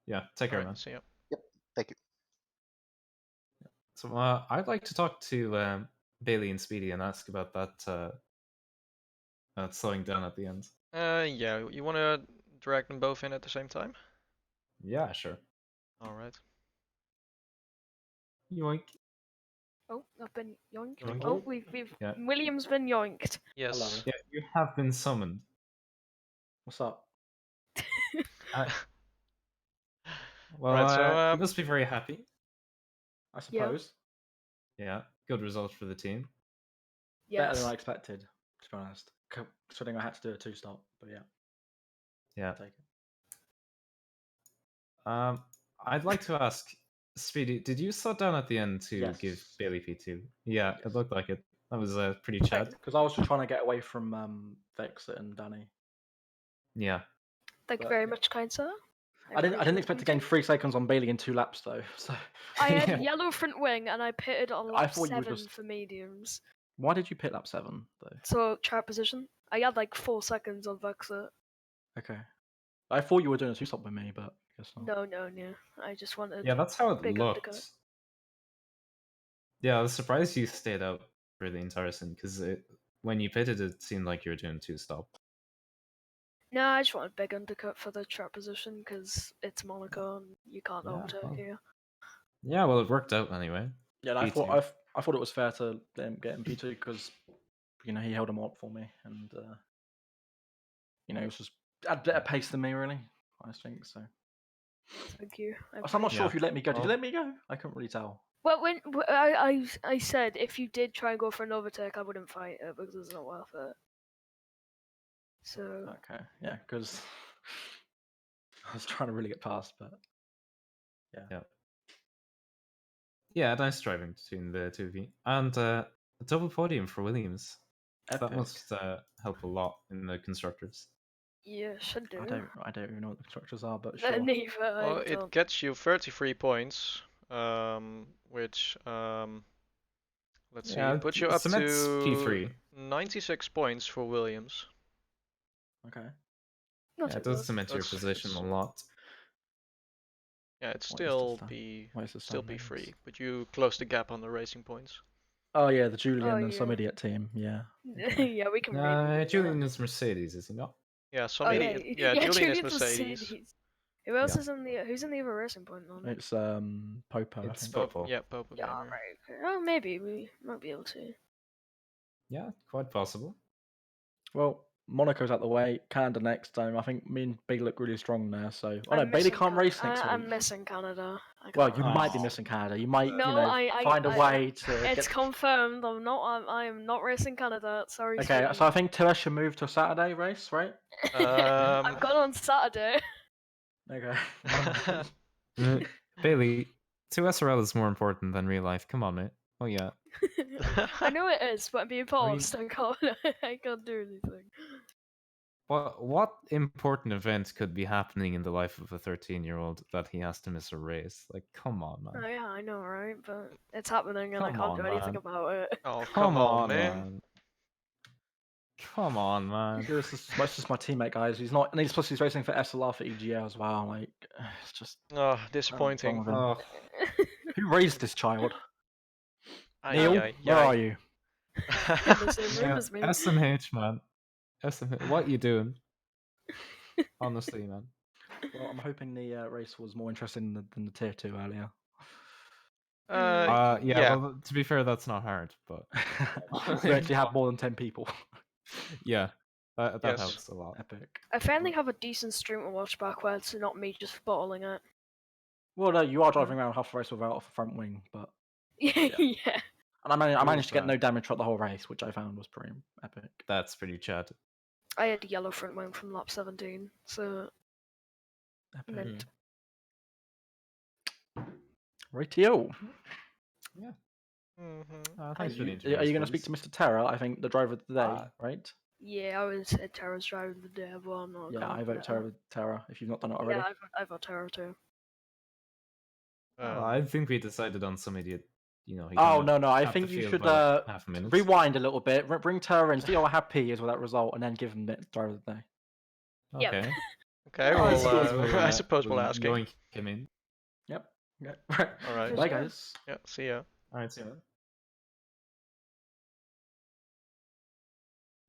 Speaker 1: Yeah, take care, man.
Speaker 2: Alright, see ya.
Speaker 3: Yep. Thank you.
Speaker 1: So I'd like to talk to Bailey and Speedy and ask about that slowing down at the end.
Speaker 2: Yeah, you wanna drag them both in at the same time?
Speaker 1: Yeah, sure.
Speaker 2: Alright.
Speaker 1: Yoink.
Speaker 4: Oh, I've been yoinked.
Speaker 1: Yoink.
Speaker 4: Oh, we've
Speaker 1: Yeah.
Speaker 4: William's been yoinked.
Speaker 2: Yes.
Speaker 5: Hello.
Speaker 1: Yeah, you have been summoned.
Speaker 5: What's up?
Speaker 1: Well,
Speaker 2: Right, so
Speaker 1: you must be very happy.
Speaker 5: I suppose.
Speaker 1: Yeah, good result for the team.
Speaker 5: Better than
Speaker 4: Yes.
Speaker 5: I expected, to be honest. Considering I had to do a 2-stop, but yeah.
Speaker 1: Yeah.
Speaker 5: I'll take it.
Speaker 1: I'd like to ask Speedy, did you slow down at the end to
Speaker 5: Yes.
Speaker 1: give Bailey P2? Yeah,
Speaker 5: Yes.
Speaker 1: it looked like it. That was pretty chad.
Speaker 5: Because I was just trying to get away from Vexit and Danny.
Speaker 1: Yeah.
Speaker 4: Thank you
Speaker 5: But,
Speaker 4: very
Speaker 5: yeah.
Speaker 4: much, kind sir.
Speaker 5: I didn't expect to gain 3 seconds on Bailey in 2 laps though. So
Speaker 4: I had
Speaker 1: Yeah.
Speaker 4: yellow front wing and I pitted on
Speaker 5: I
Speaker 4: lap
Speaker 5: thought you were
Speaker 4: 7
Speaker 5: just-
Speaker 4: for mediums.
Speaker 5: why did you pit lap 7 though?
Speaker 4: So track position. I had like 4 seconds on Vexit.
Speaker 5: Okay. I thought you were doing a 2-stop with me, but I guess not.
Speaker 4: No. I just wanted.
Speaker 1: Yeah, that's how it
Speaker 4: Big
Speaker 1: looked.
Speaker 4: undercut.
Speaker 1: Yeah, I was surprised you stayed out for the entire scene because when you pitted, it seemed like you were doing 2-stop.
Speaker 4: No, I just wanted big undercut for the track position because it's Monaco and you can't
Speaker 1: Yeah,
Speaker 4: overtake
Speaker 1: well.
Speaker 4: here.
Speaker 1: Yeah, well, it worked out anyway.
Speaker 5: Yeah, I
Speaker 1: P2.
Speaker 5: thought it was fair to let him get him P2 because he held him up for me and it was just at a better pace than me really. I think so.
Speaker 4: Thank you.
Speaker 5: So I'm not sure
Speaker 1: Yeah.
Speaker 5: if you let me go. Did you
Speaker 1: Well-
Speaker 5: let me go? I couldn't really tell.
Speaker 4: Well, when I said if you did try and go for an overtake, I wouldn't fight it because it's not worth it. So
Speaker 5: Okay, yeah, because I was trying to really get past, but
Speaker 1: Yeah, nice driving between the two of you. And a double podium for Williams. That
Speaker 5: epic.
Speaker 1: must help a lot in the constructors.
Speaker 4: yeah, should do.
Speaker 5: I don't even know what the constructors are, but sure.
Speaker 4: Neither.
Speaker 2: Well,
Speaker 4: I
Speaker 2: it
Speaker 4: don't.
Speaker 2: gets you 33 points, which let's
Speaker 1: Yeah,
Speaker 2: see, puts you up
Speaker 1: cements
Speaker 2: to
Speaker 1: P3.
Speaker 2: 96 points for Williams.
Speaker 5: Okay.
Speaker 4: Not
Speaker 1: Yeah,
Speaker 4: too
Speaker 1: it does
Speaker 4: bad.
Speaker 1: cement your
Speaker 2: It's-
Speaker 1: position a
Speaker 2: it's-
Speaker 1: lot.
Speaker 2: Yeah, it'd
Speaker 5: What is
Speaker 2: still
Speaker 5: this
Speaker 2: be
Speaker 5: What is this
Speaker 2: still
Speaker 5: time
Speaker 2: be
Speaker 5: names?
Speaker 2: free, but you close the gap on the racing points.
Speaker 5: Oh yeah, the Julian
Speaker 4: Oh,
Speaker 5: and some
Speaker 4: yeah.
Speaker 5: idiot team. Yeah. Okay.
Speaker 4: Yeah, we can. rename that.
Speaker 1: Julian is Mercedes, is he not?
Speaker 2: Yeah, some
Speaker 4: Oh
Speaker 2: idiot.
Speaker 4: yeah,
Speaker 2: Yeah, Julian is
Speaker 4: Julian's
Speaker 2: Mercedes.
Speaker 4: Who else
Speaker 1: Yeah.
Speaker 4: is in the? Who's in the other racing point then?
Speaker 5: It's Popo. I
Speaker 1: It's
Speaker 5: think.
Speaker 1: Popo.
Speaker 2: Yeah, Popo
Speaker 4: Yeah,
Speaker 2: Gamer.
Speaker 4: right. Okay. Oh, maybe we might be able to.
Speaker 1: Yeah, quite possible.
Speaker 5: Well, Monaco's out the way. Canada next time. I think me and Bailey look really strong there. So, oh no,
Speaker 4: I'm
Speaker 5: Bailey
Speaker 4: missing
Speaker 5: can't race next
Speaker 4: I'm
Speaker 5: week.
Speaker 4: missing Canada. I
Speaker 5: Well,
Speaker 4: can't
Speaker 5: you
Speaker 4: race.
Speaker 5: might be
Speaker 1: Oh.
Speaker 5: missing Canada. You might,
Speaker 4: No,
Speaker 5: find a way to
Speaker 4: It's
Speaker 5: get.
Speaker 4: confirmed. I am not racing Canada. Sorry.
Speaker 5: Okay,
Speaker 4: Sweden.
Speaker 5: so I think Tilla should move to a Saturday race, right?
Speaker 4: I'm gone on Saturday.
Speaker 5: Okay.
Speaker 1: Bailey, 2 SRL is more important than real life. Come on, mate. Oh yeah.
Speaker 4: I know it is, but I'm being
Speaker 1: I mean-
Speaker 4: paused. I can't do anything.
Speaker 1: What important event could be happening in the life of a 13-year-old that he has to miss a race? Like, come on,
Speaker 4: Oh
Speaker 1: man.
Speaker 4: yeah, I know, right? But it's happening, and I
Speaker 1: Come
Speaker 4: can't do
Speaker 1: on,
Speaker 4: anything
Speaker 1: man.
Speaker 4: about it.
Speaker 2: Oh,
Speaker 1: Come on, man. Come on, man.
Speaker 5: This is just my teammate, guys. He's not, and he's plus he's racing for SLR for EGL as well. Like, it's just
Speaker 2: Oh, disappointing.
Speaker 5: what's wrong with him?
Speaker 1: Oh,
Speaker 5: Who raised this child?
Speaker 2: Ay,
Speaker 5: Neil,
Speaker 2: ay,
Speaker 5: where
Speaker 2: ay.
Speaker 5: are you?
Speaker 4: In the same room
Speaker 1: yeah,
Speaker 4: as me.
Speaker 1: SMH, man. SMH, what you doing? Honestly, man.
Speaker 5: Well, I'm hoping the race was more interesting than the tier 2 earlier.
Speaker 1: Yeah,
Speaker 2: yeah.
Speaker 1: well, to be fair, that's not hard, but
Speaker 5: We actually have more than 10 people.
Speaker 1: yeah, that
Speaker 2: Yes.
Speaker 1: helps a lot.
Speaker 5: Epic.
Speaker 4: I finally have a decent stream to watch backwards, and not me just bottling it.
Speaker 5: Well, no, you are driving around half the race without a front wing, but
Speaker 4: Yeah.
Speaker 5: and I managed to get
Speaker 1: that.
Speaker 5: no damage throughout the whole race, which I found was pretty epic.
Speaker 1: That's pretty chad.
Speaker 4: I had a yellow front wing from lap 17, so
Speaker 5: Epic.
Speaker 4: mint.
Speaker 5: Rightio.
Speaker 1: Yeah.
Speaker 2: Mhm.
Speaker 1: Thanks for the
Speaker 5: Are
Speaker 1: interview.
Speaker 5: you going to speak to Mr. Terra? I think the driver of the day,
Speaker 1: Ah.
Speaker 5: right?
Speaker 4: Yeah, I was at Terra's driving the day, but I'm not.
Speaker 5: Yeah, I vote Terra if you've not done it already.
Speaker 4: Yeah, I vote Terra too.
Speaker 1: I think we decided on some idiot. He
Speaker 5: Oh
Speaker 1: kinda
Speaker 5: no, I
Speaker 1: tapped
Speaker 5: think
Speaker 1: the
Speaker 5: you
Speaker 1: field
Speaker 5: should
Speaker 1: by like half a minute.
Speaker 5: rewind a little bit, bring Terra in, see how happy he is with that result, and then give him the driver of the day.
Speaker 4: Yep.
Speaker 1: Okay.
Speaker 2: Okay,
Speaker 1: Well,
Speaker 2: well, I suppose we'll
Speaker 1: we'll
Speaker 2: ask him.
Speaker 1: yoink him in.
Speaker 5: Yep. Yeah.
Speaker 2: All right.
Speaker 5: Bye,
Speaker 4: sure.
Speaker 5: guys.
Speaker 2: Yeah, see ya.
Speaker 1: All right, see you.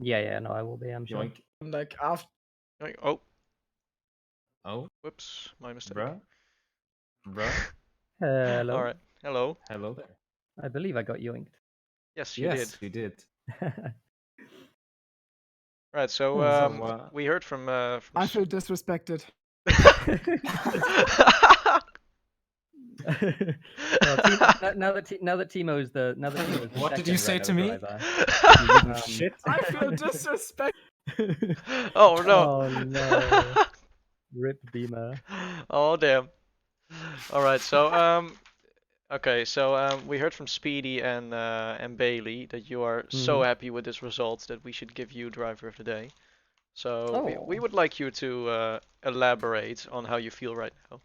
Speaker 6: Yeah, no, I will be, I'm sure.
Speaker 1: Yoink.
Speaker 7: Like after
Speaker 2: Oh,
Speaker 1: Oh,
Speaker 2: whoops, my mistake.
Speaker 1: bruh.
Speaker 6: Hello.
Speaker 2: All right. Hello.
Speaker 1: Hello there.
Speaker 6: I believe I got yoinked.
Speaker 2: Yes, you
Speaker 1: Yes,
Speaker 2: did.
Speaker 1: you did.
Speaker 2: Right. So
Speaker 1: So,
Speaker 2: we heard from.
Speaker 7: I feel disrespected.
Speaker 6: Well, now that Timo's the
Speaker 1: What did you say
Speaker 6: second
Speaker 1: to me?
Speaker 6: Renault driver,
Speaker 1: You little
Speaker 6: Um,
Speaker 1: shit.
Speaker 7: I feel disrespected.
Speaker 2: Oh no.
Speaker 6: Oh no. Rip Beamer.
Speaker 2: Oh damn. All right. So okay. So we heard from Speedy and Bailey that you are so happy with this result that we should give you driver of the day. So we would like you to elaborate on how you feel right now.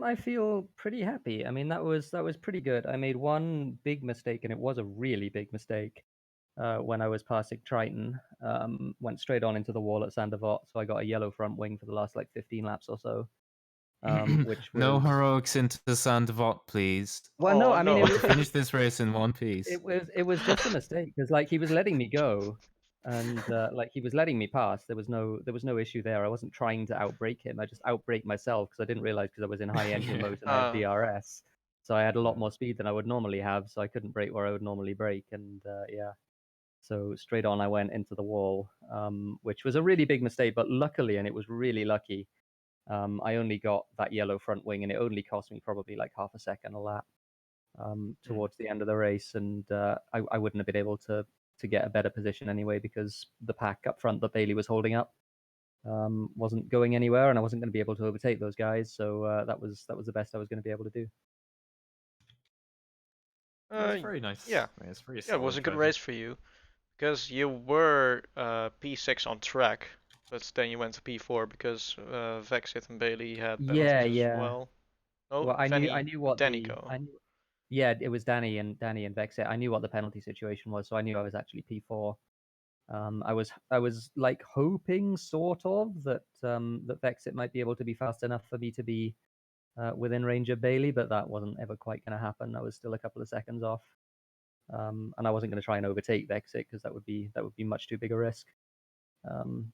Speaker 6: I feel pretty happy. I mean, that was pretty good. I made one big mistake, and it was a really big mistake. When I was passing Triton, went straight on into the wall at Sandavot, so I got a yellow front wing for the last like 15 laps or so. Which was...
Speaker 1: No heroics into the Sandavot, please.
Speaker 6: Well, no,
Speaker 2: Oh,
Speaker 6: I mean,
Speaker 2: no.
Speaker 6: it was,
Speaker 1: Finish this race in one piece.
Speaker 6: it was just a mistake because like he was letting me go, and like he was letting me pass. There was no issue there. I wasn't trying to outbrake him. I just outbraked myself because I didn't realize because I was in high engine mode and I had DRS, so I had a lot more speed than I would normally have. So I couldn't brake where I would normally brake, and yeah. So straight on, I went into the wall, which was a really big mistake. But luckily, and it was really lucky, I only got that yellow front wing, and it only cost me probably like half a second a lap towards the end of the race. And I wouldn't have been able to get a better position anyway because the pack up front that Bailey was holding up wasn't going anywhere, and I wasn't going to be able to overtake those guys. So that was the best I was going to be able to do.
Speaker 1: That's very nice.
Speaker 2: Yeah.
Speaker 1: It's very
Speaker 2: Yeah, it was a
Speaker 1: solid
Speaker 2: good
Speaker 1: driving.
Speaker 2: race for you because you were P6 on track, but then you went to P4 because Vexit and Bailey had penalties as well. Oh,
Speaker 6: well, I knew what
Speaker 2: Danico.
Speaker 6: Yeah, it was Danny and Vexit. I knew what the penalty situation was, so I knew I was actually P4. I was like hoping sort of that that Vexit might be able to be fast enough for me to be within range of Bailey, but that wasn't ever quite going to happen. I was still a couple of seconds off, and I wasn't going to try and overtake Vexit because that would be much too big a risk.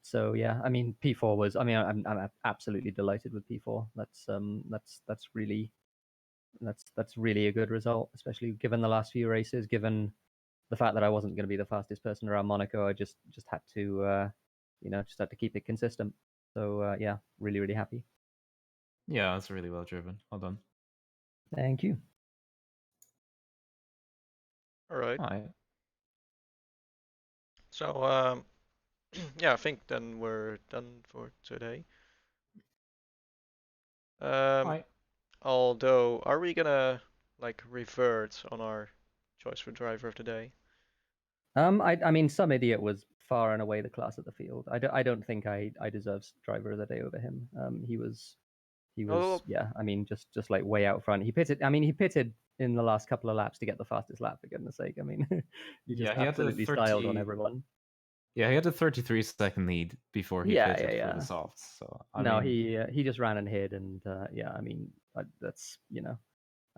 Speaker 6: So yeah, I mean P4 was. I mean I'm absolutely delighted with P4. That's really a good result, especially given the last few races. Given the fact that I wasn't going to be the fastest person around Monaco, I just had to just had to keep it consistent. So yeah, really happy.
Speaker 1: Yeah, that's really well driven. Well done.
Speaker 6: Thank you.
Speaker 2: All right.
Speaker 1: All right.
Speaker 2: So yeah, I think then we're done for today.
Speaker 1: All right.
Speaker 2: Although, are we gonna like revert on our choice for driver of the day?
Speaker 6: I mean, some idiot was far and away the class of the field. I don't think I deserve driver of the day over him. He was
Speaker 2: Oh,
Speaker 6: yeah. I mean, just like way out front. He pitted. I mean, he pitted in the last couple of laps to get the fastest lap. For goodness sake. I mean, he just
Speaker 1: Yeah, he had the
Speaker 6: absolutely styled on everyone.
Speaker 1: Yeah, he had a 33-second lead before he
Speaker 6: Yeah,
Speaker 1: pitted
Speaker 6: yeah,
Speaker 1: for the
Speaker 6: yeah.
Speaker 1: softs. So
Speaker 6: No,
Speaker 1: mean,
Speaker 6: he just ran and hid, and yeah, I mean that's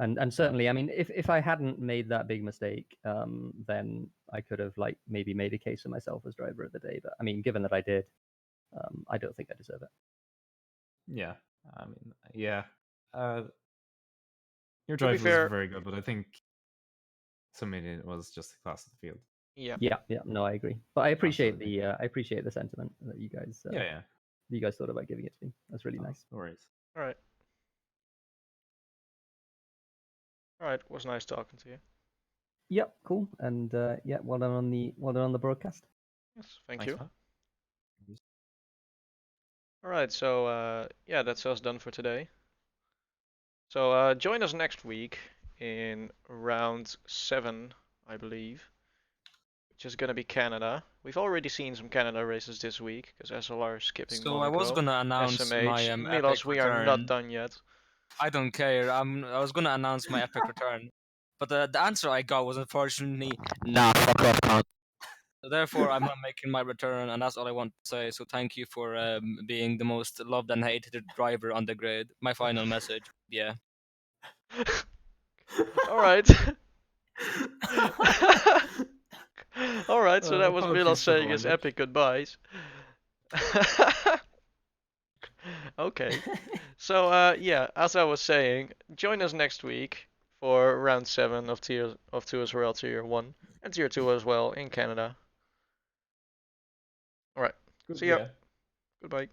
Speaker 6: and
Speaker 1: yeah.
Speaker 6: certainly, I mean, if I hadn't made that big mistake, then I could have like maybe made a case for myself as driver of the day. But I mean, given that I did, I don't think I deserve it.
Speaker 1: Yeah, I mean, yeah. Your
Speaker 2: To be
Speaker 1: drive was
Speaker 2: fair,
Speaker 1: very good, but I think some idiot was just the class of the field.
Speaker 2: yeah.
Speaker 6: Yeah. No, I agree. But I appreciate
Speaker 1: Absolutely.
Speaker 6: the sentiment that you guys
Speaker 1: Yeah.
Speaker 6: thought about giving it to me. That's really nice.
Speaker 1: No worries.
Speaker 2: All right. All right. Was nice talking to you.
Speaker 6: Yep, cool. And yeah, well done on the broadcast.
Speaker 2: Yes, thank
Speaker 1: Thanks,
Speaker 2: you.
Speaker 1: man.
Speaker 2: All right. So yeah, that's us done for today. So join us next week in round 7, I believe, which is gonna be Canada. We've already seen some Canada races this week because SLR is skipping
Speaker 8: So
Speaker 2: Monaco.
Speaker 8: I was gonna announce my
Speaker 2: SMH.
Speaker 8: epic
Speaker 2: Milos, we are
Speaker 8: return.
Speaker 2: not done yet.
Speaker 8: I don't care. I was gonna announce my epic return, but the answer I got was unfortunately nah. Fuck off, cunt. So therefore, I'm not making my return, and that's all I want to say. So thank you for being the most loved and hated driver on the grid. My final message. Yeah.
Speaker 2: All right. All right. So that was Milos saying his epic goodbyes. Okay. So yeah, as I was saying, join us next week for round 7 of Tier 2 as well, Tier 1 and Tier 2 as well in Canada. All right. See ya.
Speaker 1: Yeah.
Speaker 2: Goodbye.